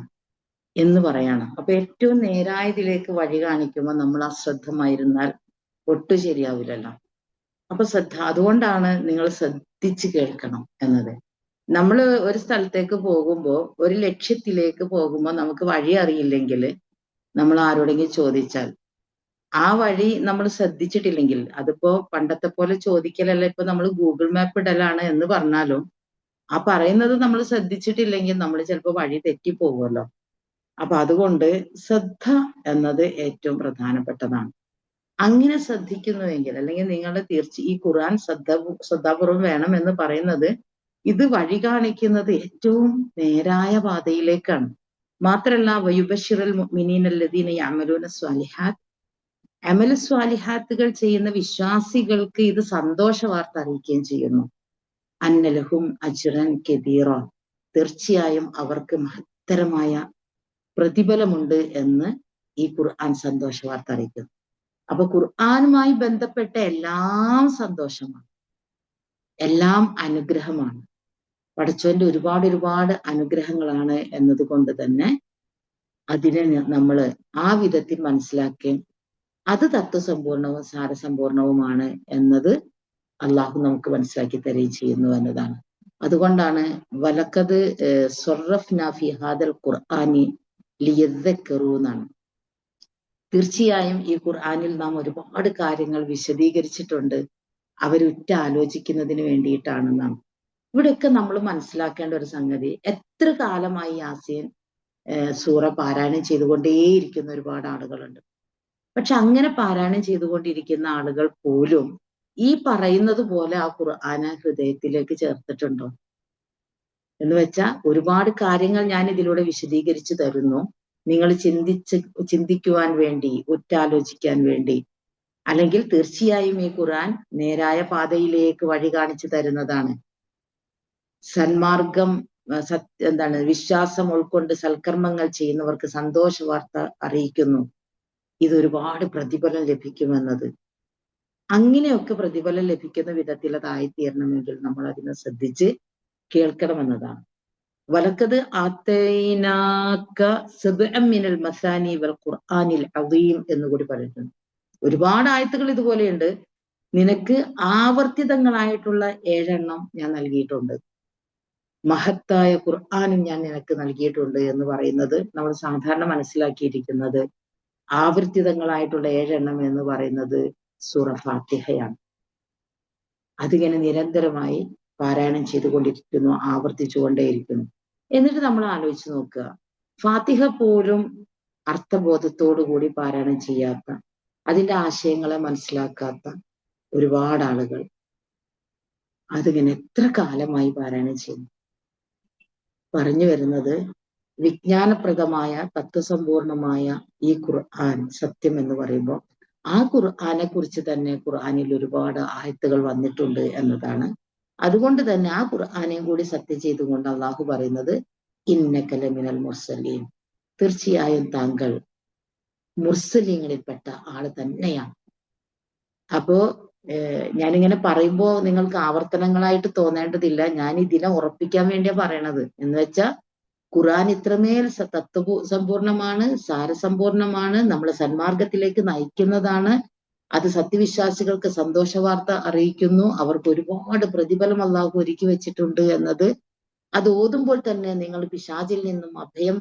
A: എന്ന് പറയാണ്. അപ്പൊ ഏറ്റവും നേരായതിലേക്ക് വഴി കാണിക്കുമ്പോൾ നമ്മൾ അശ്രദ്ധമായിരുന്നാൽ ഒട്ടും ശരിയാവില്ലല്ലോ. അപ്പൊ അതുകൊണ്ടാണ് നിങ്ങൾ ശ്രദ്ധിച്ച് കേൾക്കണം എന്നത്. നമ്മൾ ഒരു സ്ഥലത്തേക്ക് പോകുമ്പോൾ, ഒരു ലക്ഷ്യത്തിലേക്ക് പോകുമ്പോൾ നമുക്ക് വഴി അറിയില്ലെങ്കിൽ നമ്മൾ ആരോടെങ്കിലും ചോദിച്ചാൽ, ആ വഴി നമ്മൾ ശ്രദ്ധിച്ചിട്ടില്ലെങ്കിൽ, അതിപ്പോ പണ്ടത്തെ പോലെ ചോദിക്കലല്ല, ഇപ്പൊ നമ്മൾ ഗൂഗിൾ മാപ്പ് ഇടലാണ് എന്ന് പറഞ്ഞാലും ആ പറയുന്നത് നമ്മൾ ശ്രദ്ധിച്ചിട്ടില്ലെങ്കിൽ നമ്മൾ ചിലപ്പോൾ വഴി തെറ്റിപ്പോകുമല്ലോ. അപ്പൊ അതുകൊണ്ട് ശ്രദ്ധ എന്നത് ഏറ്റവും പ്രധാനപ്പെട്ടതാണ്. അങ്ങനെ ശ്രദ്ധിക്കുന്നുവെങ്കിൽ, അല്ലെങ്കിൽ നിങ്ങൾ ഈ ഖുർആൻ ശ്രദ്ധാപൂർവം വേണം എന്ന് പറയുന്നത് ഇത് വഴി കാണിക്കുന്നത് ഏറ്റവും നേരായ പാതയിലേക്കാണ്. മാത്രല്ല വയുബശ്ശിറുൽ മുഅ്മിനീനല്ലദീന യഅമലൂന സ്വാലിഹാത്ത്, അമലു സ്വാലിഹാത്തുകൾ ചെയ്യുന്ന വിശ്വാസികൾക്ക് ഇത് സന്തോഷ വാർത്ത അറിയിക്കുകയും ചെയ്യുന്നു. അന്നലഹും അജ്റൻ കബീറ, തീർച്ചയായും അവർക്ക് മഹത്തരമായ പ്രതിഫലമുണ്ട് എന്ന് ഈ ഖുർആൻ സന്തോഷ വാർത്ത അറിയിക്കുന്നു. അപ്പൊ ഖുർആനുമായി ബന്ധപ്പെട്ട എല്ലാം സന്തോഷമാണ്, എല്ലാം അനുഗ്രഹമാണ്. പടച്ചവന്റെ ഒരുപാട് അനുഗ്രഹങ്ങളാണ് എന്നതുകൊണ്ട് തന്നെ അതിനെ നമ്മൾ ആ വിധത്തിൽ മനസ്സിലാക്കി അത് തത്വസമ്പൂർണവും സാരസമ്പൂർണവുമാണ് എന്നത് അള്ളാഹു നമുക്ക് മനസ്സിലാക്കി തരുകയും ചെയ്യുന്നു എന്നതാണ്. അതുകൊണ്ടാണ് വലക്കത് സ്വറഫ്നാ ഫി ഹാദൽ ഖുർആനി ലിയദ്ദക്കറൂ എന്നാണ്. തീർച്ചയായും ഈ ഖുർആനിൽ നാം ഒരുപാട് കാര്യങ്ങൾ വിശദീകരിച്ചിട്ടുണ്ട്, അവരുറ്റ ആലോചിക്കുന്നതിന് വേണ്ടിയിട്ടാണെന്നാണ്. ഇവിടെയൊക്കെ നമ്മൾ മനസ്സിലാക്കേണ്ട ഒരു സംഗതി, എത്ര കാലമായി യാസീൻ സൂറ പാരായണം ചെയ്തുകൊണ്ടേയിരിക്കുന്ന ഒരുപാട് ആളുകളുണ്ട്. പക്ഷെ അങ്ങനെ പാരായണം ചെയ്തുകൊണ്ടിരിക്കുന്ന ആളുകൾ പോലും ഈ പറയുന്നത് പോലെ ആ ഖുർആനെ ഹൃദയത്തിലേക്ക് ചേർത്തിട്ടുണ്ടോ എന്ന് വെച്ചാൽ ഒരുപാട് കാര്യങ്ങൾ ഞാൻ ഇതിലൂടെ വിശദീകരിച്ചു തരുന്നു, നിങ്ങൾ ചിന്തിക്കുവാൻ വേണ്ടി, ഉറ്റാലോചിക്കാൻ വേണ്ടി. അല്ലെങ്കിൽ തീർച്ചയായും ഈ ഖുർആൻ നേരായ പാതയിലേക്ക് വഴി കാണിച്ചു തരുന്നതാണ്. സന്മാർഗം വിശ്വാസം ഉൾക്കൊണ്ട് സൽക്കർമ്മങ്ങൾ ചെയ്യുന്നവർക്ക് സന്തോഷ വാർത്ത അറിയിക്കുന്നു, ഇതൊരുപാട് പ്രതിഫലം ലഭിക്കുമെന്നത്. അങ്ങനെയൊക്കെ പ്രതിഫലം ലഭിക്കുന്ന വിധത്തിൽ അതായിത്തീരണമെങ്കിൽ നമ്മൾ അതിനെ ശ്രദ്ധിച്ച് കേൾക്കണമെന്നതാണ്. വലക്കത് ആതൈനാക സബ്അൻ മിനൽ മസാനി വൽ ഖുർആനിൽ അദീം എന്നുകൂടി പറയുന്നുണ്ട്. ഒരുപാട് ആയത്തുകൾ ഇതുപോലെയുണ്ട്. നിനക്ക് ആവർത്തിതങ്ങളായിട്ടുള്ള 7 എണ്ണം ഞാൻ നൽകിയിട്ടുണ്ട്, മഹത്തായ ഖുർആനും ഞാൻ നിനക്ക് നൽകിയിട്ടുണ്ട് എന്ന് പറയുന്നത് നമ്മൾ സാധാരണ മനസ്സിലാക്കിയിരിക്കുന്നത് ആവർത്തിതങ്ങളായിട്ടുള്ള 7 എണ്ണം എന്ന് പറയുന്നത് സൂറ ഫാത്തിഹയാണ്. അതിങ്ങനെ നിരന്തരമായി പാരായണം ചെയ്തുകൊണ്ടിരിക്കുന്നു, ആവർത്തിച്ചുകൊണ്ടേയിരിക്കുന്നു. എന്നിട്ട് നമ്മൾ ആലോചിച്ച് നോക്കുക, ഫാത്തിഹ പോലും അർത്ഥബോധത്തോടു കൂടി പാരായണം ചെയ്യാത്ത, അതിന്റെ ആശയങ്ങളെ മനസ്സിലാക്കാത്ത ഒരുപാട് ആളുകൾ അതിങ്ങനെ എത്ര കാലമായി പാരായണം ചെയ്യുന്നു. പറഞ്ഞു വരുന്നത്, വിജ്ഞാനപ്രദമായ തത്വസമ്പൂർണമായ ഈ ഖുർആൻ സത്യം എന്ന് പറയുമ്പോൾ ആ ഖുർആനെ കുറിച്ച് തന്നെ ഖുർആനിൽ ഒരുപാട് ആയത്തുകൾ വന്നിട്ടുണ്ട് എന്നതാണ്. അതുകൊണ്ട് തന്നെ ആ ഖുർആനെയും കൂടി സത്യം ചെയ്തുകൊണ്ട് അള്ളാഹു പറയുന്നത് ഇന്നക ലമിനൽ മുർസലീൻ, തീർച്ചയായും താങ്കൾ മുർസലീങ്ങളിൽപ്പെട്ട ആള് തന്നെയാണ്. അപ്പോ ഞാനിങ്ങനെ പറയുമ്പോൾ നിങ്ങൾക്ക് ആവർത്തനങ്ങളായിട്ട് തോന്നേണ്ടതില്ല, ഞാൻ ഇതിനെ ഉറപ്പിക്കാൻ വേണ്ടിയാ പറയണത്. എന്ന് വെച്ചാൽ ഖുർആൻ ഇത്രമേൽ സമ്പൂർണമാണ്, സാരസമ്പൂർണമാണ്, നമ്മളെ സന്മാർഗത്തിലേക്ക് നയിക്കുന്നതാണ്. അത് സത്യവിശ്വാസികൾക്ക് സന്തോഷ വാർത്ത അറിയിക്കുന്നു, അവർക്ക് ഒരുപാട് പ്രതിഫലം അള്ളാഹു ഒരുക്കി വെച്ചിട്ടുണ്ട് എന്നത് അത് ഓതുമ്പോൾ തന്നെ നിങ്ങൾ പിശാചിൽ നിന്നും അഭയം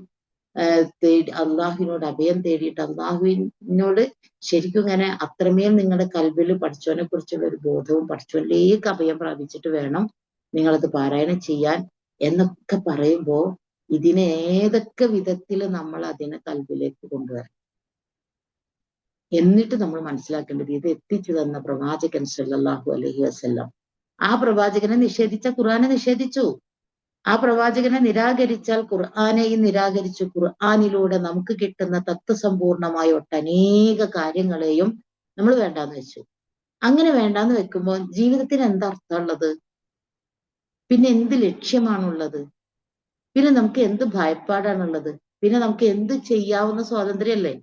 A: തേടി അള്ളാഹുവിനോട് അഭയം തേടിയിട്ട് അള്ളാഹുവിനോട് ശരിക്കും ഇങ്ങനെ അത്രമേൽ നിങ്ങളുടെ കൽബിൽ പഠിച്ചവനെ കുറിച്ചുള്ള ഒരു ബോധവും പഠിച്ചവനിലേക്ക് അഭയം പ്രാപിച്ചിട്ട് വേണം നിങ്ങളത് പാരായണം ചെയ്യാൻ എന്നൊക്കെ പറയുമ്പോൾ ഇതിനെ ഏതൊക്കെ വിധത്തിൽ നമ്മൾ അതിനെ കൽബിലേക്ക് കൊണ്ടുവരണം. എന്നിട്ട് നമ്മൾ മനസ്സിലാക്കേണ്ടത് ഇത് എത്തിച്ചു തന്ന പ്രവാചകൻ സല്ലല്ലാഹു അലൈഹി വസല്ലം, ആ പ്രവാചകനെ നിഷേധിച്ച ഖുർആനെ നിഷേധിച്ചു. ആ പ്രവാചകനെ നിരാകരിച്ചാൽ ഖുർആനെയും നിരാകരിച്ചു. ഖുർആനിലൂടെ നമുക്ക് കിട്ടുന്ന തത്വസമ്പൂർണമായ ഒട്ടനേക കാര്യങ്ങളെയും നമ്മൾ വേണ്ടാന്ന് വെച്ചു. അങ്ങനെ വേണ്ടാന്ന് വെക്കുമ്പോൾ ജീവിതത്തിന് എന്താ അർത്ഥമുള്ളത്? പിന്നെ എന്ത് ലക്ഷ്യമാണുള്ളത്? പിന്നെ നമുക്ക് എന്ത് ഭയപ്പാടാണുള്ളത്? പിന്നെ നമുക്ക് എന്ത് ചെയ്യാവുന്ന സ്വാതന്ത്ര്യമല്ലേ?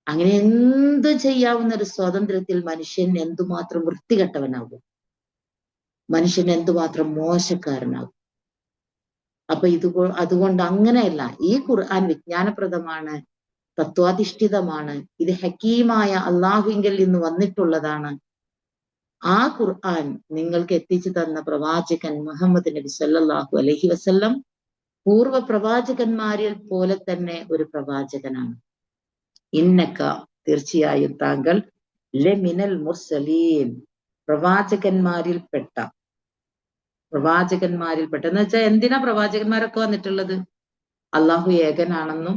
A: അങ്ങനെ എന്ത് ചെയ്യാവുന്ന ഒരു സ്വാതന്ത്ര്യത്തിൽ മനുഷ്യൻ എന്തുമാത്രം വൃത്തികെട്ടവനാകും, മനുഷ്യൻ എന്തുമാത്രം മോശക്കാരനാകും. അപ്പൊ അതുകൊണ്ട് അങ്ങനെയല്ല, ഈ ഖുർആൻ വിജ്ഞാനപ്രദമാണ്, തത്വാധിഷ്ഠിതമാണ്, ഇത് ഹക്കീമായ അള്ളാഹുവിങ്കിൽ നിന്ന് വന്നിട്ടുള്ളതാണ്. ആ ഖുർആൻ നിങ്ങൾക്ക് എത്തിച്ചു തന്ന പ്രവാചകൻ മുഹമ്മദ് നബി സല്ലല്ലാഹു അലൈഹി വസല്ലം പൂർവ്വ പ്രവാചകന്മാരിൽ പോലെ തന്നെ ഒരു പ്രവാചകനാണ്. ഇന്നക, തീർച്ചയായും താങ്കൾ, ലമിനൽ മുർസലീൻ, പ്രവാചകന്മാരിൽപ്പെട്ട എന്ന് വെച്ചാൽ എന്തിനാ പ്രവാചകന്മാരൊക്കെ വന്നിട്ടുള്ളത്? അള്ളാഹു ഏകനാണെന്നും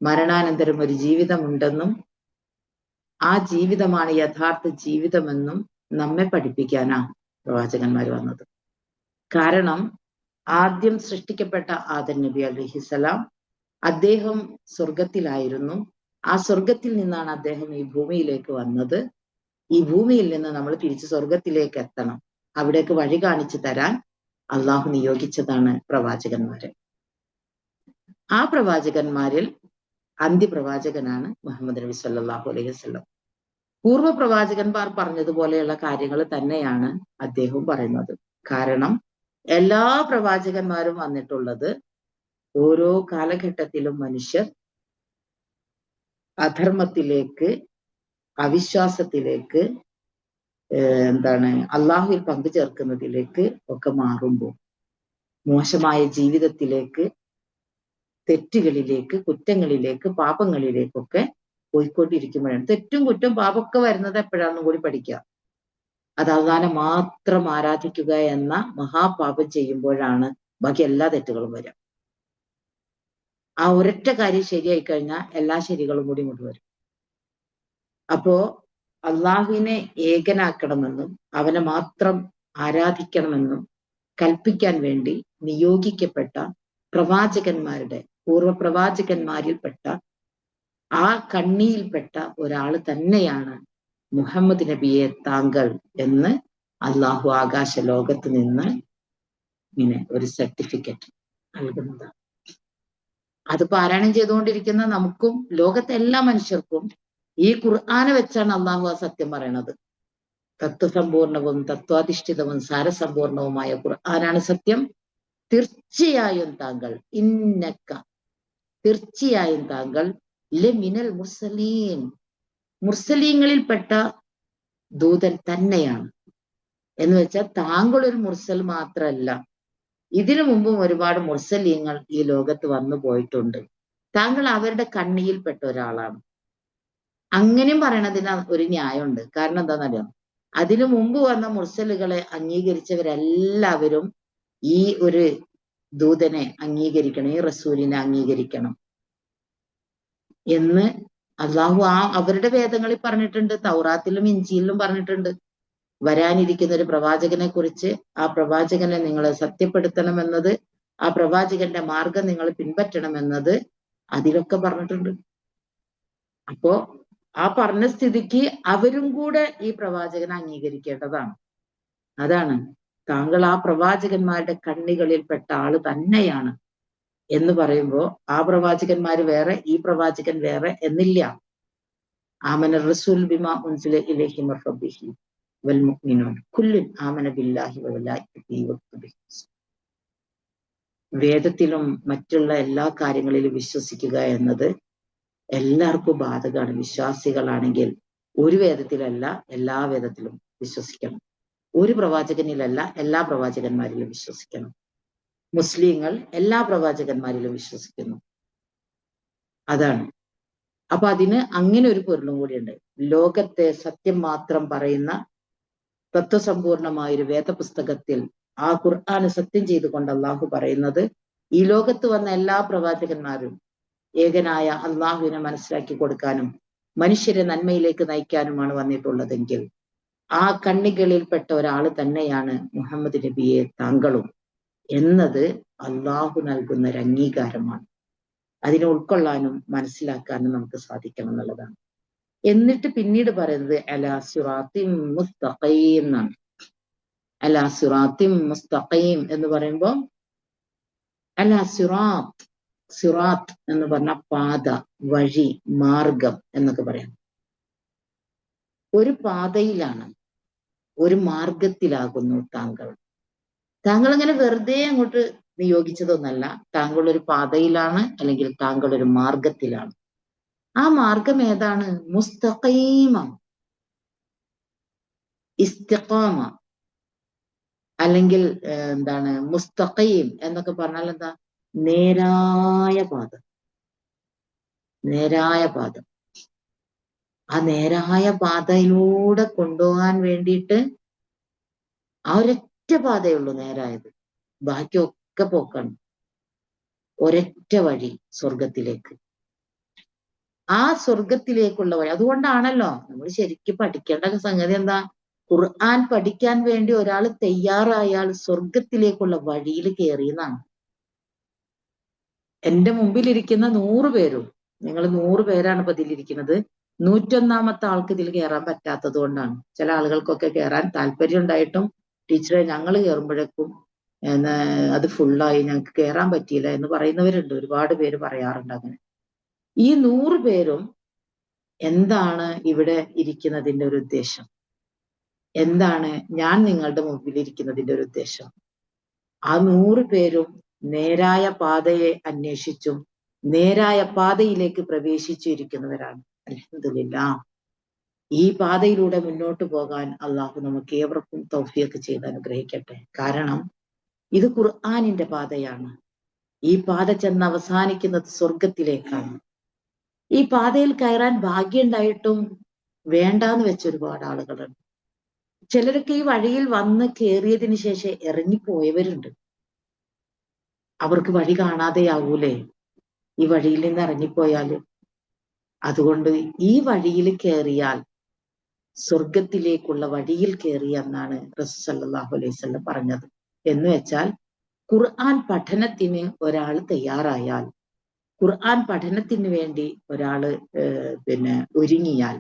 A: മരണാനന്തരം ഒരു ജീവിതമുണ്ടെന്നും ആ ജീവിതമാണ് യഥാർത്ഥ ജീവിതമെന്നും നമ്മെ പഠിപ്പിക്കാനാ പ്രവാചകന്മാർ വന്നത്. കാരണം ആദ്യം സൃഷ്ടിക്കപ്പെട്ട ആദം നബി അലൈഹിസ്സലാം, അദ്ദേഹം സ്വർഗത്തിലായിരുന്നു. ആ സ്വർഗത്തിൽ നിന്നാണ് അദ്ദേഹം ഈ ഭൂമിയിലേക്ക് വന്നത്. ഈ ഭൂമിയിൽ നിന്ന് നമ്മൾ തിരിച്ച് സ്വർഗത്തിലേക്ക് എത്തണം. അവിടേക്ക് വഴി കാണിച്ചു തരാൻ അള്ളാഹു നിയോഗിച്ചതാണ് പ്രവാചകന്മാര്. ആ പ്രവാചകന്മാരിൽ അന്ത്യപ്രവാചകനാണ് മുഹമ്മദ് നബി സല്ലല്ലാഹു അലൈഹി വസല്ലം. പൂർവ്വ പ്രവാചകന്മാർ പറഞ്ഞതുപോലെയുള്ള കാര്യങ്ങൾ തന്നെയാണ് അദ്ദേഹവും പറയുന്നത്. കാരണം എല്ലാ പ്രവാചകന്മാരും വന്നിട്ടുള്ളത് ഓരോ കാലഘട്ടത്തിലും മനുഷ്യർ അധർമ്മത്തിലേക്ക്, അവിശ്വാസത്തിലേക്ക്, അള്ളാഹുവിൽ പങ്കു ചേർക്കുന്നതിലേക്ക് ഒക്കെ മാറുമ്പോൾ, മോശമായ ജീവിതത്തിലേക്ക്, തെറ്റുകളിലേക്ക്, കുറ്റങ്ങളിലേക്ക്, പാപങ്ങളിലേക്കൊക്കെ പോയിക്കൊണ്ടിരിക്കുമ്പോഴാണ്. തെറ്റും കുറ്റം പാപമൊക്കെ വരുന്നത് എപ്പോഴാണെന്നും കൂടി പഠിക്കുക. അത് അള്ളാനെ മാത്രം ആരാധിക്കുക എന്ന മഹാപാപം ചെയ്യുമ്പോഴാണ് ബാക്കി എല്ലാ തെറ്റുകളും വരിക. ആ ഒരൊറ്റ കാര്യം ശരിയായി കഴിഞ്ഞാൽ എല്ലാ ശരികളും കൂടി ഇങ്ങോട്ട് വരും. അപ്പോ അള്ളാഹുവിനെ ഏകനാക്കണമെന്നും അവനെ മാത്രം ആരാധിക്കണമെന്നും കൽപ്പിക്കാൻ വേണ്ടി നിയോഗിക്കപ്പെട്ട പ്രവാചകന്മാരുടെ, പൂർവ്വ പ്രവാചകന്മാരിൽപ്പെട്ട ആ കണ്ണിയിൽപ്പെട്ട ഒരാള് തന്നെയാണ് മുഹമ്മദ് നബിയെ താങ്കൾ എന്ന് അള്ളാഹു ആകാശ ലോകത്ത് നിന്ന് ഇങ്ങനെ ഒരു സർട്ടിഫിക്കറ്റ് നൽകുന്നതാണ്. അത് പാരായണം ചെയ്തുകൊണ്ടിരിക്കുന്ന നമുക്കും ലോകത്തെ എല്ലാ മനുഷ്യർക്കും ഈ ഖുർആനെ വെച്ചാണ് അള്ളാഹു ആ സത്യം പറയണത്. തത്വസമ്പൂർണവും തത്വാധിഷ്ഠിതവും സാരസമ്പൂർണവുമായ ഖുർആനാണ് സത്യം. തീർച്ചയായും താങ്കൾ തീർച്ചയായും താങ്കൾ മിനൽ മുർസലീൻ, മുർസലീങ്ങളിൽപ്പെട്ട ദൂതൻ തന്നെയാണ്. എന്ന് വെച്ചാൽ താങ്കൾ ഒരു മുർസൽ മാത്രമല്ല, ഇതിനു മുമ്പും ഒരുപാട് മുർസലീങ്ങൾ ഈ ലോകത്ത് വന്നു പോയിട്ടുണ്ട്. താങ്കൾ അവരുടെ കണ്ണിയിൽപ്പെട്ട ഒരാളാണ്. അങ്ങനെയും പറയണതിന് ഒരു ന്യായമുണ്ട്. കാരണം എന്താണെന്നറിയാം, അതിനു മുമ്പ് വന്ന മുർസലുകളെ അംഗീകരിച്ചവരെല്ലാവരും ഈ ഒരു ദൂതനെ അംഗീകരിക്കണം, ഈ റസൂലിനെ അംഗീകരിക്കണം എന്ന് അള്ളാഹു അവരുടെ വേദങ്ങളിൽ പറഞ്ഞിട്ടുണ്ട്. തൗറാത്തിലും ഇഞ്ചിയിലും പറഞ്ഞിട്ടുണ്ട്. വരാനിരിക്കുന്ന ഒരു പ്രവാചകനെ കുറിച്ച്, ആ പ്രവാചകനെ നിങ്ങൾ സത്യപ്പെടുത്തണമെന്നത്, ആ പ്രവാചകന്റെ മാർഗം നിങ്ങൾ പിൻപറ്റണമെന്നത് അതിലൊക്കെ പറഞ്ഞിട്ടുണ്ട്. അപ്പോ ആ പറഞ്ഞ സ്ഥിതിക്ക് അവരും കൂടെ ഈ പ്രവാചകനെ അംഗീകരിക്കേണ്ടതാണ്. അതാണ് താങ്കൾ ആ പ്രവാചകന്മാരുടെ കണ്ണികളിൽപ്പെട്ട ആള് തന്നെയാണ് എന്ന് പറയുമ്പോ ആ പ്രവാചകന്മാര് വേറെ, ഈ പ്രവാചകൻ വേറെ എന്നില്ല. ആമന റസൂൽ ബിമാ ഉൻസില ഇലൈഹി മിർ റബ്ബിഹി വൽ മുഅ്മിനൂൻ കുല്ലുൻ ആമന ബില്ലാഹി വമലായികതിഹി വകുതുബിഹി. വേദത്തിലും മറ്റുള്ള എല്ലാ കാര്യങ്ങളിലും വിശ്വസിക്കുക എന്നത് എല്ലാവർക്കും ബാധകമാണ്. വിശ്വാസികളാണെങ്കിൽ ഒരു വേദത്തിലല്ല എല്ലാ വേദത്തിലും വിശ്വസിക്കണം. ഒരു പ്രവാചകനിലല്ല എല്ലാ പ്രവാചകന്മാരിലും വിശ്വസിക്കണം. മുസ്ലിങ്ങൾ എല്ലാ പ്രവാചകന്മാരിലും വിശ്വസിക്കുന്നു. അതാണ്. അപ്പൊ അതിന് അങ്ങനെ ഒരു പൊരുളും കൂടിയുണ്ട്. ലോകത്തെ സത്യം മാത്രം പറയുന്ന തത്വസമ്പൂർണമായൊരു വേദപുസ്തകത്തിൽ ആ ഖുർആന് സത്യം ചെയ്തുകൊണ്ട് അള്ളാഹു പറയുന്നത്, ഈ ലോകത്ത് വന്ന എല്ലാ പ്രവാചകന്മാരും ഏകനായ അള്ളാഹുവിനെ മനസ്സിലാക്കി കൊടുക്കാനും മനുഷ്യരെ നന്മയിലേക്ക് നയിക്കാനുമാണ് വന്നിട്ടുള്ളതെങ്കിൽ ആ കണ്ണികളിൽപ്പെട്ട ഒരാള് തന്നെയാണ് മുഹമ്മദ് നബിയെ താങ്കളും എന്നത് അള്ളാഹു നൽകുന്ന ഒരു അംഗീകാരമാണ്. അതിനെ ഉൾക്കൊള്ളാനും മനസ്സിലാക്കാനും നമുക്ക് സാധിക്കണം എന്നുള്ളതാണ്. എന്നിട്ട് പിന്നീട് പറയുന്നത് അലാ സിറാത്തിൻ മുസ്തഖീം എന്നാണ്. അലാ സിറാത്തിൻ മുസ്തഖീം എന്ന് പറയുമ്പോൾ അലാ സിറാത്ത്, സിറാത്ത് എന്ന് പറഞ്ഞ പാത, വഴി, മാർഗം എന്നൊക്കെ പറയാം. ഒരു പാതയിലാണ്, ഒരു മാർഗത്തിലാകുന്നു താങ്കൾ. താങ്കൾ അങ്ങനെ വെറുതെ അങ്ങോട്ട് നിയോഗിച്ചതൊന്നല്ല. താങ്കൾ ഒരു പാതയിലാണ്, അല്ലെങ്കിൽ താങ്കൾ ഒരു മാർഗത്തിലാണ്. ആ മാർഗം ഏതാണ്? മുസ്തഖീമ, ഇസ്തിഖാമ, അല്ലെങ്കിൽ മുസ്തഖീം എന്നൊക്കെ പറഞ്ഞാൽ എന്താ? നേരായ പാത, നേരായ പാത. ആ നേരായ പാതയിലൂടെ കൊണ്ടുപോകാൻ വേണ്ടിയിട്ട് ആ ഒരൊറ്റ പാതയുള്ളൂ നേരായത്. ബാക്കിയൊക്കെ പോക്കാണ്. ഒരൊറ്റ വഴി സ്വർഗത്തിലേക്ക്. ആ സ്വർഗത്തിലേക്കുള്ള വഴി. അതുകൊണ്ടാണല്ലോ നമ്മൾ ശരിക്കും പഠിക്കേണ്ട സംഗതി എന്താ? ഖുർആൻ പഠിക്കാൻ വേണ്ടി ഒരാൾ തയ്യാറായാൽ സ്വർഗത്തിലേക്കുള്ള വഴിയിൽ കയറിയെന്നാണ്. എന്റെ മുമ്പിലിരിക്കുന്ന 100 പേരും, നിങ്ങൾ 100 പേരാണ് ഇപ്പൊ ഇതിലിരിക്കുന്നത്, 101ാമത്തെ ആൾക്ക് ഇതിൽ കയറാൻ പറ്റാത്തത് കൊണ്ടാണ്. ചില ആളുകൾക്കൊക്കെ കയറാൻ താല്പര്യം ഉണ്ടായിട്ടും ടീച്ചറെ ഞങ്ങൾ കയറുമ്പോഴേക്കും അത് ഫുള്ളായി, ഞങ്ങൾക്ക് കയറാൻ പറ്റിയില്ല എന്ന് പറയുന്നവരുണ്ട്. ഒരുപാട് പേര് പറയാറുണ്ട് അങ്ങനെ. ഈ 100 പേരും എന്താണ് ഇവിടെ ഇരിക്കുന്നതിന്റെ ഒരു ഉദ്ദേശം? എന്താണ് ഞാൻ നിങ്ങളുടെ മുമ്പിൽ ഇരിക്കുന്നതിന്റെ ഒരു ഉദ്ദേശം? ആ 100 പേരും നേരായ പാതയെ അന്വേഷിച്ചും നേരായ പാതയിലേക്ക് പ്രവേശിച്ചിരിക്കുന്നവരാണ്. അൽഹംദുലില്ലാഹ്. ഈ പാതയിലൂടെ മുന്നോട്ട് പോകാൻ അള്ളാഹു നമുക്ക് ഏവർക്കും തൗഫീഖ് ചെയ്ത് അനുഗ്രഹിക്കട്ടെ. കാരണം ഇത് ഖുർആനിന്റെ പാതയാണ്. ഈ പാത ചെന്ന് അവസാനിക്കുന്നത് സ്വർഗത്തിലേക്കാണ്. ഈ പാതയിൽ കയറാൻ ഭാഗ്യമുണ്ടായിട്ടും വേണ്ടാന്ന് വെച്ച ഒരുപാട് ആളുകളുണ്ട്. ചിലരൊക്കെ ഈ വഴിയിൽ വന്ന് കയറിയതിന് ശേഷം ഇറങ്ങിപ്പോയവരുണ്ട്. അവർക്ക് വഴി കാണാതെയാവൂലേ ഈ വഴിയിൽ നിന്ന് ഇറങ്ങിപ്പോയാല്? അതുകൊണ്ട് ഈ വഴിയിൽ കയറിയാൽ സ്വർഗത്തിലേക്കുള്ള വഴിയിൽ കയറി എന്നാണ് റസൂൽ സല്ലല്ലാഹു അലൈഹി വസല്ലം പറഞ്ഞത്. എന്ന് വെച്ചാൽ ഖുർആൻ പഠനത്തിന് ഒരാൾ തയ്യാറായാൽ, ഖുർആൻ പഠനത്തിന് വേണ്ടി ഒരാള് ഒരുങ്ങിയാൽ,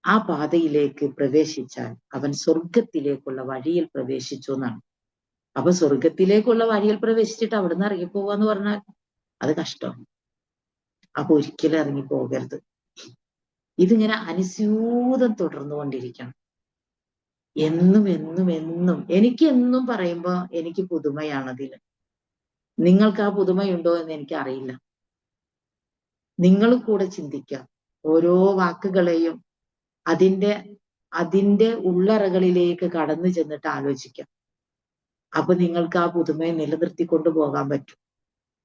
A: ആ പാതയിലേക്ക് പ്രവേശിച്ചാൽ അവൻ സ്വർഗത്തിലേക്കുള്ള വഴിയിൽ പ്രവേശിച്ചു എന്നാണ്. അപ്പൊ സ്വർഗത്തിലേക്കുള്ള വഴിയിൽ പ്രവേശിച്ചിട്ട് അവിടുന്ന് ഇറങ്ങിപ്പോവാന്ന് പറഞ്ഞാൽ അത് കഷ്ടമാണ്. അപ്പൊ ഒരിക്കലും ഇറങ്ങിപ്പോകരുത്. ഇതിങ്ങനെ അനുസ്യൂതം തുടർന്നുകൊണ്ടിരിക്കണം. എന്നും എന്നും എന്നും. എനിക്ക് എന്നും പറയുമ്പോ എനിക്ക് പുതുമയാണതിൽ. നിങ്ങൾക്ക് ആ പുതുമയുണ്ടോ എന്ന് എനിക്ക് അറിയില്ല. നിങ്ങൾ കൂടെ ചിന്തിക്കുക. ഓരോ വാക്കുകളെയും അതിന്റെ ഉള്ളറകളിലേക്ക് കടന്നു ചെന്നിട്ട് ആലോചിക്കാം. അപ്പൊ നിങ്ങൾക്ക് ആ പുതുമയെ നിലനിർത്തിക്കൊണ്ടു പോകാൻ പറ്റും.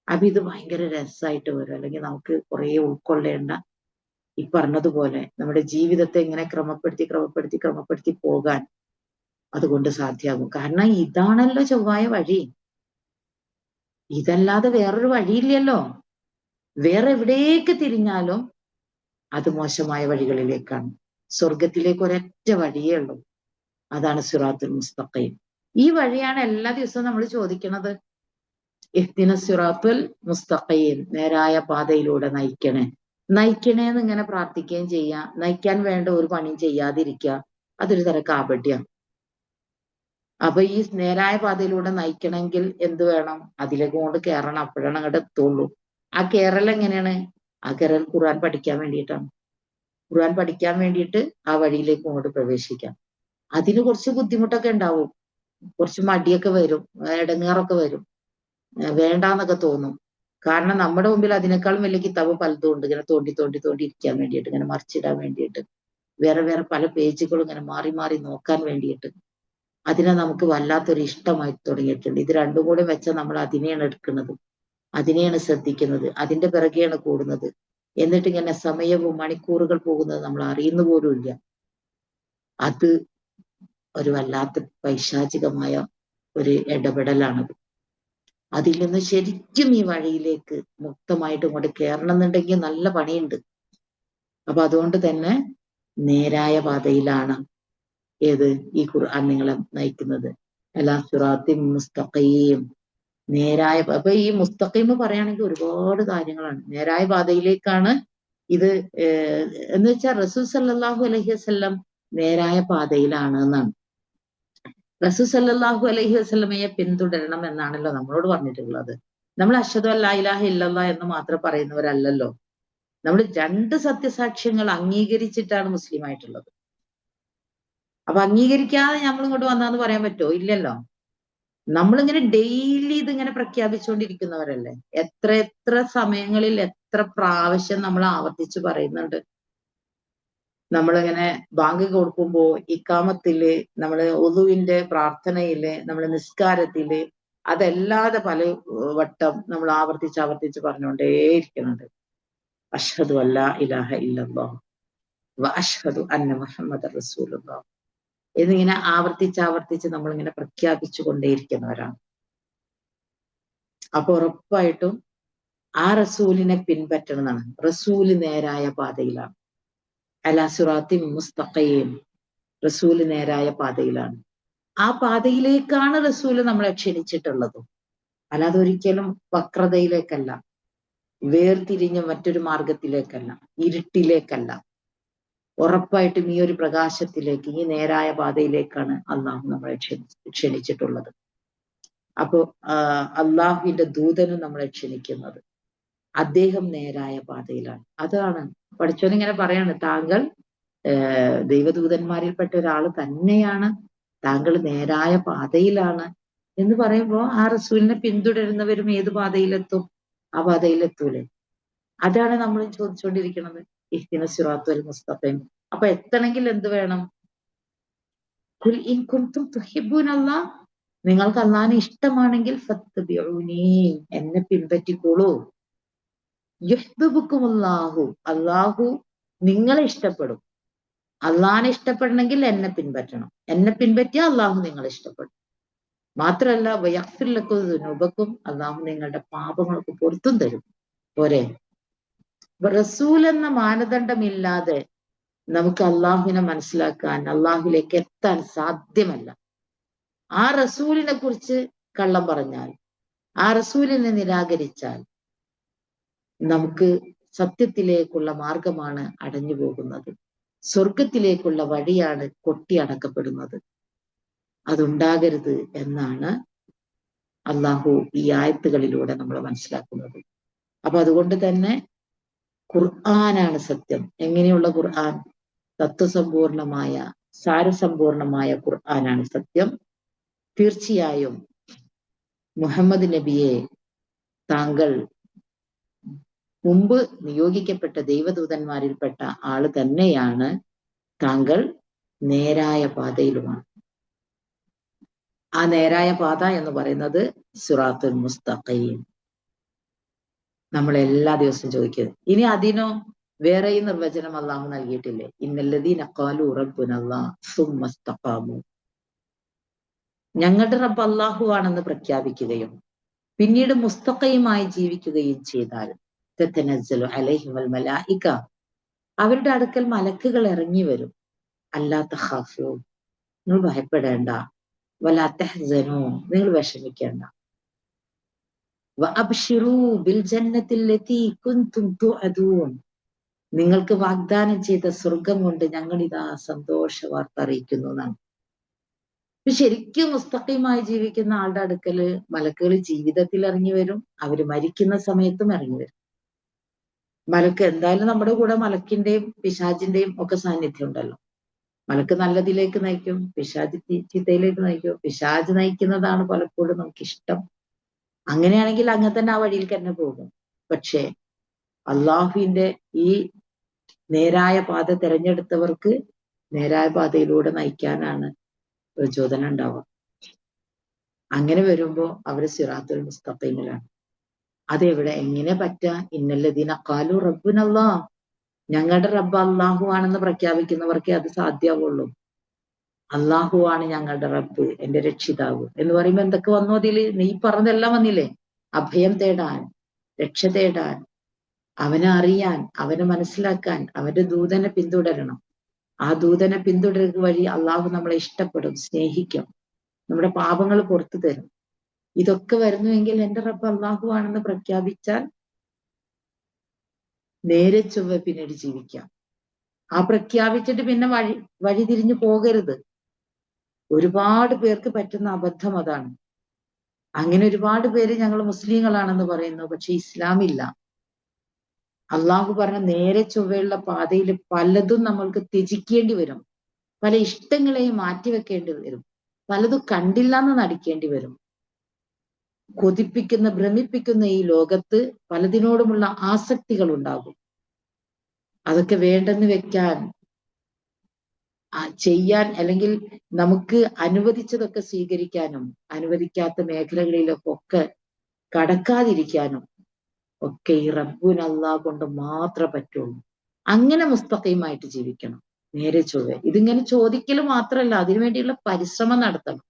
A: അപ്പൊ ഇത് ഭയങ്കര രസമായിട്ട് വരും. അല്ലെങ്കിൽ നമുക്ക് കുറെ ഉൾക്കൊള്ളേണ്ട, ഈ പറഞ്ഞതുപോലെ നമ്മുടെ ജീവിതത്തെ ഇങ്ങനെ ക്രമപ്പെടുത്തി പോകാൻ അതുകൊണ്ട് സാധ്യമാകും. കാരണം ഇതാണല്ലോ ചൊവ്വായ വഴി. ഇതല്ലാതെ വേറൊരു വഴിയില്ലല്ലോ. വേറെ എവിടേക്ക് തിരിഞ്ഞാലും അത് മോശമായ വഴികളിലേക്കാണ്. സ്വർഗത്തിലേക്ക് ഒരൊറ്റ വഴിയേ ഉള്ളൂ. അതാണ് സിറാത്തുൽ മുസ്തഖീം. ഈ വഴിയാണ് എല്ലാ ദിവസവും നമ്മൾ ചോദിക്കുന്നത്. ഇഹ്ദിന സിറാത്തുൽ മുസ്തഖീം, നേരായ പാതയിലൂടെ നയിക്കണേ എന്ന് ഇങ്ങനെ പ്രാർത്ഥിക്കുകയും ചെയ്യാം. നയിക്കാൻ വേണ്ട ഒരു പണിയും ചെയ്യാതിരിക്കുക, അതൊരു തരം കാപട്യാണ്. അപ്പൊ ഈ നേരായ പാതയിലൂടെ നയിക്കണമെങ്കിൽ എന്ത് വേണം? അതിലേക്ക് കൊണ്ട് കയറണം. അപ്പോഴാണ് അങ്ങോട്ട് എത്തുള്ളൂ. ആ കയറൽ എങ്ങനെയാണ്? ആ കയറൽ ഖുർആൻ പഠിക്കാൻ വേണ്ടിയിട്ടാണ്. ഖുർആൻ പഠിക്കാൻ വേണ്ടിയിട്ട് ആ വഴിയിലേക്ക് കൊണ്ട് പ്രവേശിക്കാം. അതിന് കുറച്ച് ബുദ്ധിമുട്ടൊക്കെ ഉണ്ടാവും, കുറച്ച് മടിയൊക്കെ വരും, ഇടങ്ങേറൊക്കെ വരും, വേണ്ടാന്നൊക്കെ തോന്നും. കാരണം നമ്മുടെ മുമ്പിൽ അതിനേക്കാളും വലിയ കിതാബ് പലതും ഉണ്ട്. ഇങ്ങനെ തോണ്ടി ഇരിക്കാൻ വേണ്ടിയിട്ട്, ഇങ്ങനെ മറിച്ചിടാൻ വേണ്ടിയിട്ട്, വേറെ പല പേജുകളും ഇങ്ങനെ മാറി നോക്കാൻ വേണ്ടിയിട്ട്. അതിനെ നമുക്ക് വല്ലാത്തൊരു ഇഷ്ടമായി തുടങ്ങിയിട്ടുണ്ട്. ഇത് രണ്ടും കൂടെ വെച്ചാൽ നമ്മൾ അതിനെയാണ് എടുക്കുന്നത്, അതിനെയാണ് ശ്രദ്ധിക്കുന്നത്, അതിന്റെ പിറകെയാണ് കൂടുന്നത്. എന്നിട്ട് ഇങ്ങനെ സമയവും മണിക്കൂറുകൾ പോകുന്നത് നമ്മൾ അറിയുന്ന പോലും ഇല്ല. അത് ഒരു വല്ലാത്ത പൈശാചികമായ ഒരു ഇടപെടലാണത്. അതിൽ നിന്ന് ശരിക്കും ഈ വഴിയിലേക്ക് മുക്തമായിട്ട് ഇങ്ങോട്ട് കയറണം എന്നുണ്ടെങ്കിൽ നല്ല പണിയുണ്ട്. അപ്പൊ അതുകൊണ്ട് തന്നെ നേരായ പാതയിലാണ് ഈ ഖുർആൻ നിങ്ങളെ നയിക്കുന്നത്. അലാ സിറാത്തിൻ മുസ്തഖീം, നേരായ. അപ്പൊ ഈ മുസ്തഖീം പറയുകയാണെങ്കിൽ ഒരുപാട് കാര്യങ്ങളാണ്. നേരായ പാതയിലേക്കാണ് ഇത്. എന്ന് വെച്ചാൽ റസൂൽ സല്ലല്ലാഹു അലൈഹി വസല്ലം നേരായ പാതയിലാണ് എന്നാണ്. റസൂൽ സല്ലല്ലാഹു അലൈഹി വസല്ലമയെ പിന്തുടരണം എന്നാണല്ലോ നമ്മളോട് പറഞ്ഞിട്ടുള്ളത്. നമ്മൾ അഷ്ഹദു അല്ലാ ഇലാഹ ഇല്ലല്ലാഹ് എന്ന് മാത്രം പറയുന്നവരല്ലല്ലോ. നമ്മൾ 2 സത്യസാക്ഷ്യങ്ങൾ അംഗീകരിച്ചിട്ടാണ് മുസ്ലിം ആയിട്ടുള്ളത്. അപ്പൊ അംഗീകരിക്കാതെ നമ്മൾ ഇങ്ങോട്ട് വന്നാന്ന് പറയാൻ പറ്റുമോ? ഇല്ലല്ലോ. നമ്മളിങ്ങനെ ഡെയിലി ഇതിങ്ങനെ പ്രഖ്യാപിച്ചുകൊണ്ടിരിക്കുന്നവരല്ലേ. എത്ര സമയങ്ങളിൽ എത്ര പ്രാവശ്യം നമ്മൾ ആവർത്തിച്ച് പറയുന്നുണ്ട്. നമ്മളിങ്ങനെ ബാങ്ക് കൊടുക്കുമ്പോ, ഇക്കാമത്തില്, നമ്മള് ഉളുവിന്റെ പ്രാർത്ഥനയില്, നമ്മള് നിസ്കാരത്തില്, അതല്ലാതെ പല വട്ടം നമ്മൾ ആവർത്തിച്ച് പറഞ്ഞുകൊണ്ടേയിരിക്കുന്നുണ്ട്. അഷ്ഹദു അല്ലാ ഇലാഹ ഇല്ലല്ലാഹ് വ അഷ്ഹദു അന്ന മുഹമ്മദ റസൂലുള്ളാഹ് എന്നിങ്ങനെ ആവർത്തിച്ച് നമ്മളിങ്ങനെ പ്രഖ്യാപിച്ചു കൊണ്ടേയിരിക്കുന്നവരാണ്. അപ്പൊ ഉറപ്പായിട്ടും ആ റസൂലിനെ പിൻപറ്റണമെന്നാണ്. റസൂല് നേരായ പാതയിലാണ്. അലാ സിറാത്തിൻ മുസ്തഖീം,
B: റസൂല് നേരായ പാതയിലാണ്. ആ പാതയിലേക്കാണ് റസൂല് നമ്മളെ ക്ഷണിച്ചിട്ടുള്ളത്. അല്ലാതെ ഒരിക്കലും വക്രതയിലേക്കല്ല, വേർതിരിഞ്ഞ മറ്റൊരു മാർഗത്തിലേക്കല്ല, ഇരുട്ടിലേക്കല്ല. ഉറപ്പായിട്ടും ഈ ഒരു പ്രകാശത്തിലേക്ക്, ഈ നേരായ പാതയിലേക്കാണ് അള്ളാഹു നമ്മളെ ക്ഷണിച്ചിട്ടുള്ളത്. അപ്പോ അള്ളാഹുവിന്റെ ദൂതനും നമ്മളെ ക്ഷണിക്കുന്നത്. അദ്ദേഹം നേരായ പാതയിലാണ്. അതാണ് പഠിച്ചോനിങ്ങനെ പറയാണ്, താങ്കൾ ദൈവദൂതന്മാരിൽപ്പെട്ട ഒരാൾ തന്നെയാണ്, താങ്കൾ നേരായ പാതയിലാണ് എന്ന് പറയുമ്പോൾ ആ റസൂലിനെ പിന്തുടരുന്നവരും ഏത് പാതയിലെത്തും? ആ പാതയിലെത്തൂലേ? അതാണ് നമ്മൾ ചോദിച്ചുകൊണ്ടിരിക്കുന്നത്. ഇഹ്ദിന സിറാത്തുൽ മുസ്തഖീം. അപ്പൊ എത്തണമെങ്കിൽ എന്ത് വേണം? ഖുൽ ഇൻ കുൻതും തുഹിബ്ബൂനല്ലാഹ്, നിങ്ങൾക്ക് അള്ളാഹിനെ ഇഷ്ടമാണെങ്കിൽ ഫത്തബിഊനി, എന്നെ പിൻപറ്റിക്കോളൂ. യുഹ്ബിബുക്കുമുല്ലാഹു, അള്ളാഹു നിങ്ങളെ ഇഷ്ടപ്പെടും. അള്ളാഹിനെ ഇഷ്ടപ്പെടണമെങ്കിൽ എന്നെ പിൻപറ്റണം. എന്നെ പിൻപറ്റിയാൽ അള്ളാഹു നിങ്ങളെ ഇഷ്ടപ്പെടും. മാത്രമല്ല വയഗ്ഫിർ ലക്കും ദുനൂബക്കും, അള്ളാഹു നിങ്ങളുടെ പാപങ്ങൾക്ക് പൊറുത്തും തരും. പോരെ? റസൂൽ എന്ന മാനദണ്ഡമില്ലാതെ നമുക്ക് അള്ളാഹുവിനെ മനസ്സിലാക്കാൻ, അള്ളാഹുലേക്ക് എത്താൻ സാധ്യമല്ല. ആ റസൂലിനെ കുറിച്ച് കള്ളം പറഞ്ഞാൽ, ആ റസൂലിനെ നിരാകരിച്ചാൽ നമുക്ക് സത്യത്തിലേക്കുള്ള മാർഗമാണ് അടഞ്ഞു പോകുന്നത്, സ്വർഗത്തിലേക്കുള്ള വഴിയാണ് കൊട്ടിയടക്കപ്പെടുന്നത്. അതുണ്ടാകരുത് എന്നാണ് അള്ളാഹു ഈ ആയത്തുകളിലൂടെ നമ്മൾ മനസ്സിലാക്കുന്നത്. അപ്പൊ അതുകൊണ്ട് തന്നെ ഖുർആനാണ് സത്യം. എങ്ങനെയുള്ള ഖുർആൻ? തത്വസമ്പൂർണമായ, സാരസമ്പൂർണമായ ഖുർആനാണ് സത്യം. തീർച്ചയായും മുഹമ്മദ് നബിയെ താങ്കൾ മുമ്പ് നിയോഗിക്കപ്പെട്ട ദൈവദൂതന്മാരിൽപ്പെട്ട ആള് തന്നെയാണ്, താങ്കൾ നേരായ പാതയിലുമാണ്. ആ നേരായ പാത എന്ന് പറയുന്നത് സിറാത്തുൽ മുസ്തഖീം. നമ്മൾ എല്ലാ ദിവസവും ചോദിക്കുന്നത്. ഇനി അതിനോ വേറെയും നിർവചനം അള്ളാഹു നൽകിയിട്ടില്ലേ? ഇന്നല്ലദീന ഖാലൂ റബ്ബുനല്ലാഹ് സുമ്മ ഇസ്തഖാമു, ഞങ്ങളുടെ റബ്ബ് അള്ളാഹു ആണെന്ന് പ്രഖ്യാപിക്കുകയും പിന്നീട് മുസ്തഖീമായി ജീവിക്കുകയും ചെയ്താൽ തതനസ്സലു അലൈഹിമുൽ മലായിക, അവരുടെ അടുക്കൽ മലക്കുകൾ ഇറങ്ങി വരും. അല്ലാ തഖാഫൂ, നിങ്ങൾ ഭയപ്പെടേണ്ട. വലാ തഹ്സനൂ, നിങ്ങൾ വിഷമിക്കേണ്ട. വഅബ്ശിറൂ ബിൽ ജന്നത്തില്ലതീ കുൻതും തുഅദൂൻ, നിങ്ങൾക്ക് വാഗ്ദാനം ചെയ്ത സ്വർഗം കൊണ്ട് ഞങ്ങൾ ഇതാ സന്തോഷ വാർത്ത അറിയിക്കുന്നു എന്നാണ്. ശരിക്കും മുസ്തഖീമായി ജീവിക്കുന്ന ആളുടെ അടുക്കല് മലക്കുകൾ ജീവിതത്തിൽ ഇറങ്ങി വരും, അവര് മരിക്കുന്ന സമയത്തും ഇറങ്ങി വരും. മലക്ക് എന്തായാലും നമ്മുടെ കൂടെ മലക്കിന്റെയും പിശാചിന്റെയും ഒക്കെ സാന്നിധ്യം ഉണ്ടല്ലോ. മലക്ക് നല്ലതിലേക്ക് നയിക്കും, പിശാച് ചീത്തയിലേക്ക് നയിക്കും. പിശാച് നയിക്കുന്നതാണ് പലപ്പോഴും നമുക്കിഷ്ടം. അങ്ങനെയാണെങ്കിൽ അങ്ങനെ തന്നെ ആ വഴിയിലേക്ക് തന്നെ പോകും. പക്ഷേ അള്ളാഹുവിന്റെ ഈ നേരായ പാത തിരഞ്ഞെടുത്തവർക്ക് നേരായ പാതയിലൂടെ നയിക്കാനാണ് പ്രചോദനം ഉണ്ടാവുക. അങ്ങനെ വരുമ്പോ അവര് സിറാത്തുൽ മുസ്തഖീമിലാണ്. അതെവിടെ എങ്ങനെ പറ്റാ? ഇന്നല്ലദീന ഖാലൂ റബ്ബുനല്ലാഹ്, ഞങ്ങളുടെ റബ്ബ് അള്ളാഹു ആണെന്ന് പ്രഖ്യാപിക്കുന്നവർക്കേ അത് സാധ്യമാവുള്ളൂ. അള്ളാഹു ആണ് ഞങ്ങളുടെ റബ്ബ്, എന്റെ രക്ഷിതാവ് എന്ന് പറയുമ്പോ എന്തൊക്കെ വന്നു അതില്? നീ പറഞ്ഞതെല്ലാം വന്നില്ലേ? അഭയം തേടാൻ, രക്ഷ തേടാൻ, അവനെ അറിയാൻ, അവനെ മനസ്സിലാക്കാൻ, അവന്റെ ദൂതനെ പിന്തുടരണം. ആ ദൂതനെ പിന്തുടരുക വഴി അള്ളാഹു നമ്മളെ ഇഷ്ടപ്പെടും, സ്നേഹിക്കും, നമ്മുടെ പാപങ്ങൾ പുറത്തു തരും. ഇതൊക്കെ വരുന്നുവെങ്കിൽ എന്റെ റബ്ബ് അള്ളാഹു ആണെന്ന് പ്രഖ്യാപിച്ചാൽ നേരെ ചൊവ്വ പിന്നീട് ജീവിക്കാം. ആ പ്രഖ്യാപിച്ചിട്ട് പിന്നെ വഴിതിരിഞ്ഞു പോകരുത്. ഒരുപാട് പേർക്ക് പറ്റുന്ന അബദ്ധം അതാണ്. അങ്ങനെ ഒരുപാട് പേര് ഞങ്ങൾ മുസ്ലിങ്ങളാണെന്ന് പറയുന്നു, പക്ഷെ ഇസ്ലാമില്ല. അള്ളാഹു പറഞ്ഞ നേരെ ചൊവ്വയുള്ള പാതയിൽ പലതും നമ്മൾക്ക് ത്യജിക്കേണ്ടി വരും, പല ഇഷ്ടങ്ങളെയും മാറ്റിവെക്കേണ്ടി വരും, പലതും കണ്ടില്ലാന്ന് നടിക്കേണ്ടി വരും. കൊതിപ്പിക്കുന്ന, ഭ്രമിപ്പിക്കുന്ന ഈ ലോകത്ത് പലതിനോടുമുള്ള ആസക്തികൾ ഉണ്ടാകും. അതൊക്കെ വേണ്ടെന്ന് വെക്കാൻ, ചെയ്യാൻ, അല്ലെങ്കിൽ നമുക്ക് അനുവദിച്ചതൊക്കെ സ്വീകരിക്കാനും അനുവദിക്കാത്ത മേഖലകളിലൊക്കെ കടക്കാതിരിക്കാനും ഒക്കെ ഈ റബ്ബുനല്ലാഹ് കൊണ്ട് മാത്രമേ പറ്റുള്ളൂ. അങ്ങനെ മുസ്തഖീമായിട്ട് ജീവിക്കണം, നേരെ ചൊവ്വേ. ഇതിങ്ങനെ ചോദിക്കൽ മാത്രമല്ല, അതിനുവേണ്ടിയുള്ള പരിശ്രമം നടത്തണം.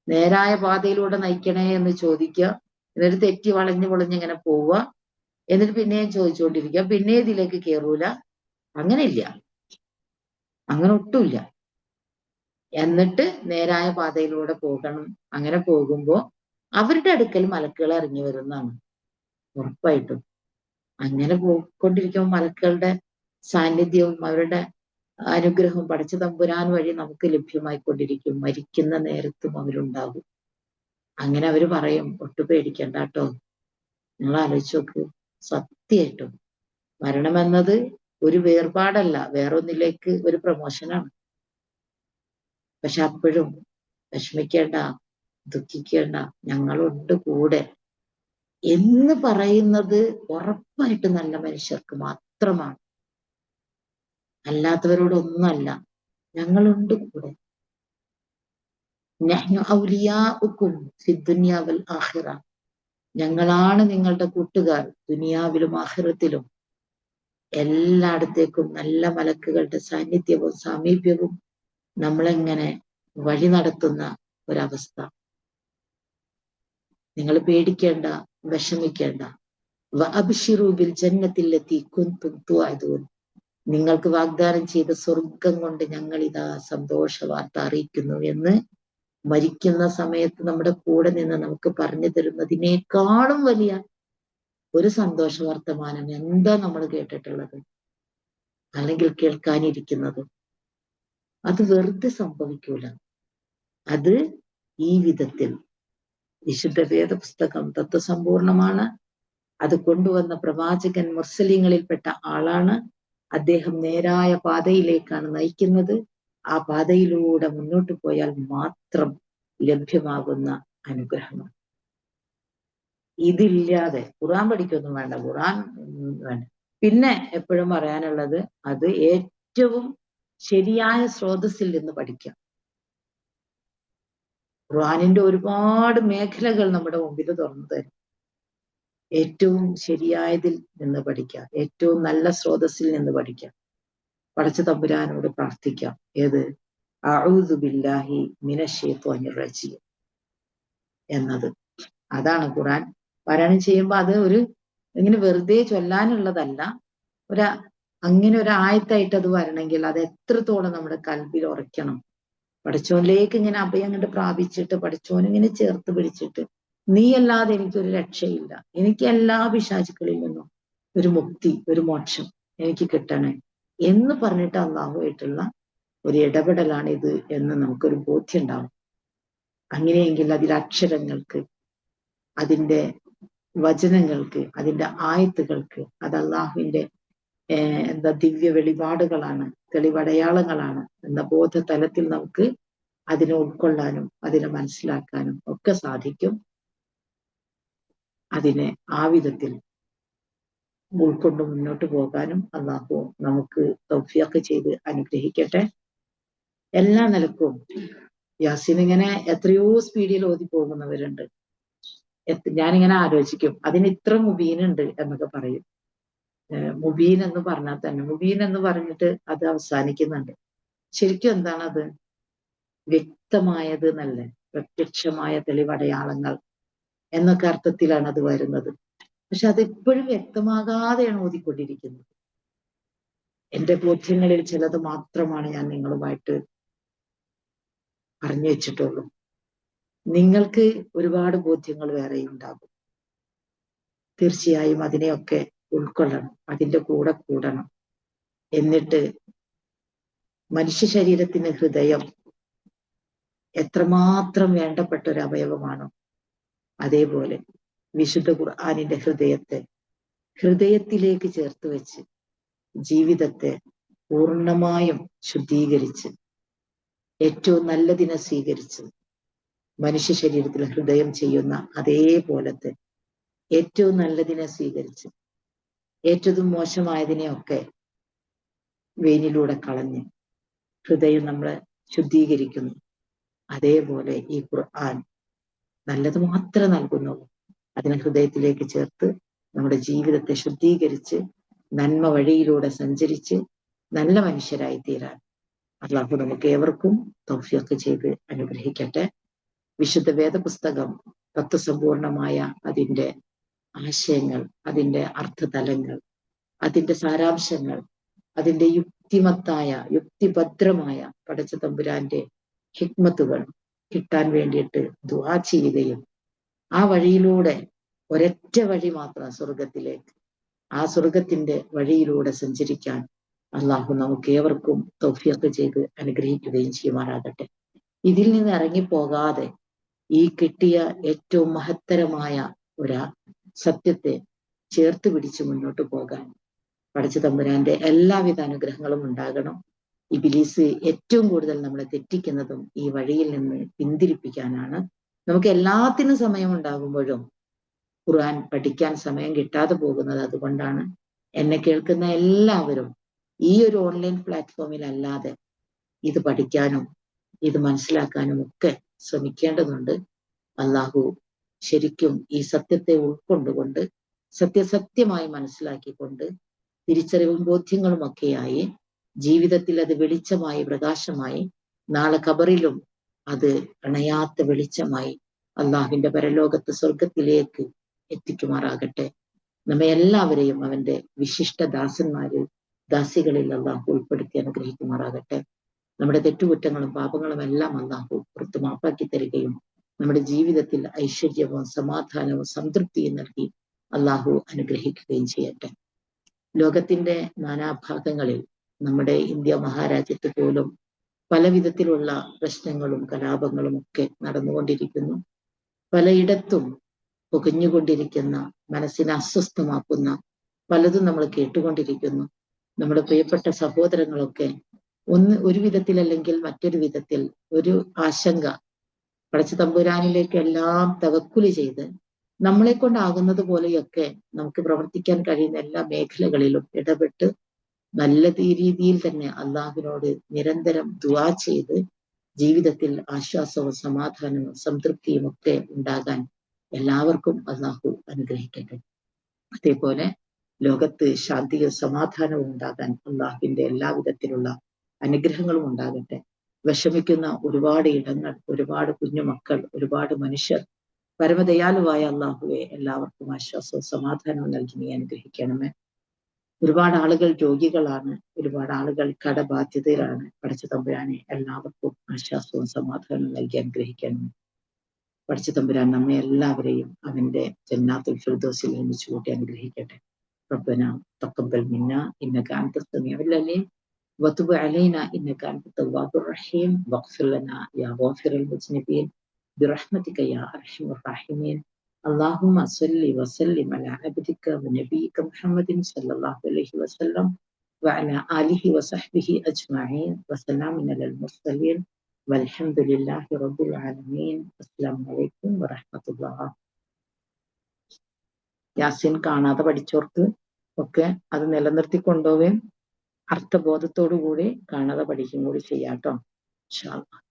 B: നേരായ പാതയിലൂടെ നയിക്കണേ എന്ന് ചോദിക്കുക, എന്നിട്ട് തെറ്റി വളഞ്ഞു പൊളിഞ്ഞിങ്ങനെ പോവുക, എന്നിട്ട് പിന്നെയും ചോദിച്ചുകൊണ്ടിരിക്കുക, പിന്നെ ഇതിലേക്ക് കയറൂല. അങ്ങനെയില്ല. അങ്ങനെ ഒട്ടുമില്ല. എന്നിട്ട് നേരായ പാതയിലൂടെ പോകണം. അങ്ങനെ പോകുമ്പോ അവരുടെ അടുക്കൽ മലക്കുകൾ ഇറങ്ങി വരുന്നതാണ് ഉറപ്പായിട്ടും. അങ്ങനെ പോയിക്കൊണ്ടിരിക്കുമ്പോൾ മലക്കുകളുടെ സാന്നിധ്യവും അവരുടെ അനുഗ്രഹവും പടച്ച തമ്പുരാൻ വഴി നമുക്ക് ലഭ്യമായിക്കൊണ്ടിരിക്കും. മരിക്കുന്ന നേരത്തും അവരുണ്ടാകും. അങ്ങനെ അവര് പറയും, ഒട്ടു പേടിക്കണ്ട കേട്ടോ. നിങ്ങൾ ആലോചിച്ച് നോക്ക്, സത്യമായിട്ടും മരണമെന്നത് ഒരു വേർപാടല്ല, വേറൊന്നിലേക്ക് ഒരു പ്രമോഷനാണ്. പക്ഷെ അപ്പോഴും വിഷമിക്കേണ്ട, ദുഃഖിക്കേണ്ട, ഞങ്ങളുണ്ട് കൂടെ എന്ന് പറയുന്നത് ഉറപ്പായിട്ട് നല്ല മനുഷ്യർക്ക് മാത്രമാണ്. അല്ലാത്തവരോടൊന്നുമല്ല. ഞങ്ങളുണ്ട് കൂടെ. നഹ്നു ഔലിയാഉകും ഫിദ്ദുനിയ വൽ ആഖിറ. ഞങ്ങളാണ് നിങ്ങളുടെ കൂട്ടുകാർ ദുനിയാവിലും ആഖിറത്തിലും. എല്ലായിടത്തേക്കും നല്ല മലക്കുകളുടെ സാന്നിധ്യവും സാമീപ്യവും നമ്മളെങ്ങനെ വഴി നടത്തുന്ന ഒരവസ്ഥ. നിങ്ങൾ പേടിക്കേണ്ട, വിഷമിക്കേണ്ട. വഅബ്ശിറൂ ബിൽ ജന്നത്തില്ലത്തി കുൻതും തുഅദൂൻ. നിങ്ങൾക്ക് വാഗ്ദാനം ചെയ്ത സ്വർഗം കൊണ്ട് ഞങ്ങൾ ഇതാ സന്തോഷ വാർത്ത അറിയിക്കുന്നു എന്ന് മരിക്കുന്ന സമയത്ത് നമ്മുടെ കൂടെ നിന്ന് നമുക്ക് പറഞ്ഞു തരുന്നതിനേക്കാളും വലിയ ഒരു സന്തോഷ വർത്തമാനം എന്താ നമ്മൾ കേട്ടിട്ടുള്ളത്, അല്ലെങ്കിൽ കേൾക്കാനിരിക്കുന്നത്? അത് വെറുതെ സംഭവിക്കൂല. അത് ഈ വിധത്തിൽ വിശുദ്ധ വേദപുസ്തകം തത്വസമ്പൂർണമാണ്. അത് കൊണ്ടുവന്ന പ്രവാചകൻ മുർസലീങ്ങളിൽപ്പെട്ട ആളാണ്. അദ്ദേഹം നേരായ പാതയിലേക്കാണ് നയിക്കുന്നത്. ആ പാതയിലൂടെ മുന്നോട്ട് പോയാൽ മാത്രം ലഭ്യമാകുന്ന അനുഗ്രഹമാണ്. ഇതില്ലാതെ ഖുർആൻ പഠിക്കൊന്നും വേണ്ട, ഖുർആൻ വേണ്ട. പിന്നെ എപ്പോഴും പറയാനുള്ളത്, അത് ഏറ്റവും ശരിയായ സ്രോതസ്സിൽ നിന്ന് പഠിക്കാം. ഖുർആനിന്റെ ഒരുപാട് മേഖലകൾ നമ്മുടെ മുമ്പിൽ തുറന്നു തരും. ഏറ്റവും ശരിയായതിൽ നിന്ന് പഠിക്കാം, ഏറ്റവും നല്ല സ്രോതസ്സിൽ നിന്ന് പഠിക്കാം. പടച്ച തമ്പുരാനോട് പ്രാർത്ഥിക്കാം. ഏത്? അഊദു ബില്ലാഹി മിനശ് ശൈത്വാനിർ റജീം എന്നത്. അതാണ് ഖുർആൻ പാരായണം ചെയ്യുമ്പോൾ അത് ഒരു ഇങ്ങനെ വെറുതെ ചൊല്ലാനുള്ളതല്ല. അങ്ങനെ ഒരു ആയത്തായിട്ട് അത് വരണമെങ്കിൽ അത് എത്രത്തോളം നമ്മുടെ കൽബിൽ ഉറയ്ക്കണം. പടച്ചോനിലേക്ക് ഇങ്ങനെ അഭയം കണ്ട് പ്രാപിച്ചിട്ട് പടച്ചോനിങ്ങനെ ചേർത്ത് പിടിച്ചിട്ട്, നീ അല്ലാതെ എനിക്കൊരു രക്ഷയില്ല, എനിക്ക് എല്ലാ പിശാചുക്കളിൽ നിന്നും ഒരു മുക്തി, ഒരു മോക്ഷം എനിക്ക് കിട്ടണേ എന്ന് പറഞ്ഞിട്ട് അള്ളാഹുവായിട്ടുള്ള ഒരു ഇടപെടലാണ് ഇത് എന്ന് നമുക്കൊരു ബോധ്യം ഉണ്ടാവും. അങ്ങനെയെങ്കിൽ അതിലെ അക്ഷരങ്ങൾക്ക്, അതിൻ്റെ വചനങ്ങൾക്ക്, അതിൻ്റെ ആയത്തുകൾക്ക് അത് അള്ളാഹുവിൻ്റെ ദിവ്യ വെളിപാടുകളാണ്, തെളിവടയാളങ്ങളാണ് എന്ന ബോധതലത്തിൽ നമുക്ക് അതിനെ ഉൾക്കൊള്ളാനും അതിനെ മനസ്സിലാക്കാനും ഒക്കെ സാധിക്കും. അതിനെ ആ വിധത്തിൽ ഉൾക്കൊണ്ട് മുന്നോട്ട് പോകാനും അള്ളാഹു നമുക്ക് തൗഫീഖ് ചെയ്ത് അനുഗ്രഹിക്കട്ടെ. എല്ലാ നിലക്കും യാസീൻ ഇങ്ങനെ എത്രയോ സ്പീഡിൽ ഓതി പോകുന്നവരുണ്ട്. ഞാനിങ്ങനെ ആലോചിക്കും, അതിന് ഇത്ര മുബീനുണ്ട് എന്നൊക്കെ പറയും. മുബീൻ എന്ന് പറഞ്ഞാൽ തന്നെ, മുബീൻ എന്ന് പറഞ്ഞിട്ട് അത് അവസാനിക്കുന്നുണ്ട്. ശരിക്കും എന്താണ് അത്? വ്യക്തമായത് എന്നല്ല, പ്രത്യക്ഷമായ തെളിവടയാളങ്ങൾ എന്നൊക്കെ അർത്ഥത്തിലാണ് അത് വരുന്നത്. പക്ഷെ അതിപ്പോഴും വ്യക്തമാകാതെയാണ് ഓതിക്കൊണ്ടിരിക്കുന്നത്. എന്റെ ബോധ്യങ്ങളിൽ ചിലത് മാത്രമാണ് ഞാൻ നിങ്ങളുമായിട്ട് പറഞ്ഞു വെച്ചിട്ടുള്ളൂ. നിങ്ങൾക്ക് ഒരുപാട് ബോധ്യങ്ങൾ വേറെയും ഉണ്ടാകും. തീർച്ചയായും അതിനെയൊക്കെ ഉൾക്കൊള്ളണം, അതിൻ്റെ കൂടെ കൂടണം. എന്നിട്ട് മനുഷ്യ ശരീരത്തിന് ഹൃദയം എത്രമാത്രം വേണ്ടപ്പെട്ട ഒരു അവയവമാണോ, അതേപോലെ വിശുദ്ധ ഖുർആനിന്റെ ഹൃദയത്തിലേക്ക് ചേർത്ത് വെച്ച് ജീവിതത്തെ പൂർണ്ണമായും ശുദ്ധീകരിച്ച് ഏറ്റവും നല്ലതിനെ സ്വീകരിച്ച് മനുഷ്യ ശരീരത്തിൽ ഹൃദയം ചെയ്യുന്ന അതേപോലത്തെ ഏറ്റവും നല്ലതിനെ സ്വീകരിച്ച് ഏറ്റവും മോശമായതിനെയൊക്കെ വെയിനിലൂടെ കളഞ്ഞ് ഹൃദയം നമ്മളെ ശുദ്ധീകരിക്കുന്നു. അതേപോലെ ഈ ഖുർആൻ നല്ലത് മാത്രമേ നൽകുന്നുള്ളൂ. അതിനെ ഹൃദയത്തിലേക്ക് ചേർത്ത് നമ്മുടെ ജീവിതത്തെ ശുദ്ധീകരിച്ച് നന്മ വഴിയിലൂടെ സഞ്ചരിച്ച് നല്ല മനുഷ്യരായി തീരാൻ അല്ലാഹു നമുക്ക് ഏവർക്കും തൗഫീഖ് ചെയ്ത് അനുഗ്രഹിക്കട്ടെ. വിശുദ്ധ വേദപുസ്തകം തത്വസമ്പൂർണമായ അതിൻ്റെ ആശയങ്ങൾ, അതിൻ്റെ അർത്ഥതലങ്ങൾ, അതിൻ്റെ സാരാംശങ്ങൾ, അതിൻ്റെ യുക്തിമത്തായ യുക്തിഭദ്രമായ പടച്ച തമ്പുരാന്റെ ഹിക്മത്തുകൾ കിട്ടാൻ വേണ്ടിയിട്ട് ദുആ ചെയ്യുകയും ആ വഴിയിലൂടെ ഒരൊറ്റ വഴി മാത്രം സ്വർഗത്തിലേക്ക്, ആ സ്വർഗത്തിന്റെ വഴിയിലൂടെ സഞ്ചരിക്കാൻ അള്ളാഹു നമുക്ക് ഏവർക്കും തൗഫീഖ് ചെയ്ത് അനുഗ്രഹിക്കുകയും ചെയ്യുമാറാകട്ടെ. ഇതിൽ നിന്ന് ഇറങ്ങിപ്പോകാതെ ഈ കിട്ടിയ ഏറ്റവും മഹത്തരമായ ഒരു സത്യത്തെ ചേർത്ത് പിടിച്ച് മുന്നോട്ട് പോകാൻ പടച്ച തമ്പുരാന്റെ എല്ലാവിധ അനുഗ്രഹങ്ങളും ഉണ്ടാകണം. ഇബ്ലീസ് ഏറ്റവും കൂടുതൽ നമ്മളെ തെറ്റിക്കുന്നതും ഈ വഴിയിൽ നിന്ന് പിന്തിരിപ്പിക്കാനാണ്. നമുക്ക് എല്ലാത്തിനും സമയം ഉണ്ടാകുമ്പോഴും ഖുർആൻ പഠിക്കാൻ സമയം കിട്ടാതെ പോകുന്നത് അതുകൊണ്ടാണ്. എന്നെ കേൾക്കുന്ന എല്ലാവരും ഈ ഒരു ഓൺലൈൻ പ്ലാറ്റ്ഫോമിൽ അല്ലാതെ ഇത് പഠിക്കാനും ഇത് മനസ്സിലാക്കാനും ഒക്കെ ശ്രമിക്കേണ്ടതുണ്ട്. അള്ളാഹു ശരിക്കും ഈ സത്യത്തെ ഉൾക്കൊണ്ടുകൊണ്ട് സത്യസത്യമായി മനസ്സിലാക്കിക്കൊണ്ട് തിരിച്ചറിവും ബോധ്യങ്ങളും ഒക്കെയായി ജീവിതത്തിൽ അത് വെളിച്ചമായി പ്രകാശമായി നാളെ ഖബറിലും അത് അണയാത്ത വെളിച്ചമായി അള്ളാഹുവിന്റെ പരലോകത്ത് സ്വർഗത്തിലേക്ക് എത്തിക്കുമാറാകട്ടെ. നമ്മെ എല്ലാവരെയും അവന്റെ വിശിഷ്ട ദാസന്മാരിൽ ദാസികളിൽ അള്ളാഹു ഉൾപ്പെടുത്തി അനുഗ്രഹിക്കുമാറാകട്ടെ. നമ്മുടെ തെറ്റുകുറ്റങ്ങളും പാപങ്ങളും എല്ലാം അള്ളാഹു പുറത്തു മാപ്പാക്കി തരികയും നമ്മുടെ ജീവിതത്തിൽ ഐശ്വര്യവും സമാധാനവും സംതൃപ്തിയും നൽകി അള്ളാഹു അനുഗ്രഹിക്കുകയും ചെയ്യട്ടെ. ലോകത്തിന്റെ നാനാഭാഗങ്ങളിൽ നമ്മുടെ ഇന്ത്യ മഹാരാജ്യത്ത് പോലും പല വിധത്തിലുള്ള പ്രശ്നങ്ങളും കലാപങ്ങളും ഒക്കെ നടന്നുകൊണ്ടിരിക്കുന്നു. പലയിടത്തും പുകഞ്ഞുകൊണ്ടിരിക്കുന്ന, മനസ്സിനെ അസ്വസ്ഥമാക്കുന്ന പലതും നമ്മൾ കേട്ടുകൊണ്ടിരിക്കുന്നു. നമ്മുടെ പ്രിയപ്പെട്ട സഹോദരങ്ങളൊക്കെ ഒരു വിധത്തിലല്ലെങ്കിൽ മറ്റൊരു വിധത്തിൽ ഒരു ആശങ്ക പടച്ച തമ്പുരാനിലേക്ക് എല്ലാം തവക്കുല് ചെയ്ത് നമ്മളെ കൊണ്ടാകുന്നത് പോലെയൊക്കെ നമുക്ക് പ്രവർത്തിക്കാൻ കഴിയുന്ന എല്ലാ മേഖലകളിലും ഇടപെട്ട് നല്ല രീതിയിൽ തന്നെ അള്ളാഹുവിനോട് നിരന്തരം ദുആ ചെയ്ത് ജീവിതത്തിൽ ആശ്വാസവും സമാധാനവും സംതൃപ്തിയും ഒക്കെ ഉണ്ടാകാൻ എല്ലാവർക്കും അള്ളാഹു അനുഗ്രഹിക്കട്ടെ. അതേപോലെ ലോകത്ത് ശാന്തിയും സമാധാനവും ഉണ്ടാകാൻ അള്ളാഹുവിന്റെ എല്ലാവിധത്തിലുള്ള അനുഗ്രഹങ്ങളും ഉണ്ടാകട്ടെ. വിഷമിക്കുന്ന ഒരുപാട് ഇടങ്ങൾ, ഒരുപാട് കുഞ്ഞുമക്കൾ, ഒരുപാട് മനുഷ്യർ, പരമദയാലുവായ അള്ളാഹുവെ എല്ലാവർക്കും ആശ്വാസവും സമാധാനവും നൽകി നീ അനുഗ്രഹിക്കണമേ. ഒരുപാട് ആളുകൾ രോഗികളാണ്, ഒരുപാട് ആളുകൾ കടബാധ്യതയിലാണ്. പടച്ച തമ്പുരാനെ എല്ലാവർക്കും ആശ്വാസവും സമാധാനവും നൽകി അനുഗ്രഹിക്കണമേ. പടച്ച തമ്പുരാൻ നമ്മെ എല്ലാവരെയും അവന്റെ ജന്നാത്തുൽ ഫിർദൗസിൽ ഒരുമിച്ച് കൂട്ടി അനുഗ്രഹിക്കട്ടെ. റബ്ബനാ തഖബ്ബൽ മിന്നാ ഇന്നക അൻത സമീഉൽ അലീം وتب علينا إنك أنت التواب الرحيم واغفر لنا يا غافر المذنبين برحمتك يا أرحم الراحمين. اللهم صل وسلم على عبدك ونبيك محمد صلى الله عليه وسلم وعلى آله وصحبه أجمعين وسلام على المرسلين والحمد لله رب العالمين. السلام عليكم ورحمة الله. യാസീൻ കാണാതെ പഠിച്ചവർക്ക് ഒക്കെ അത് നിലനിർത്തി കൊണ്ടുപോവുകയും അർത്ഥബോധത്തോടു കൂടി കാണാതെ പഠിക്കുകയും കൂടി ചെയ്യാട്ടോ. ഇൻഷാ അല്ലാഹ്.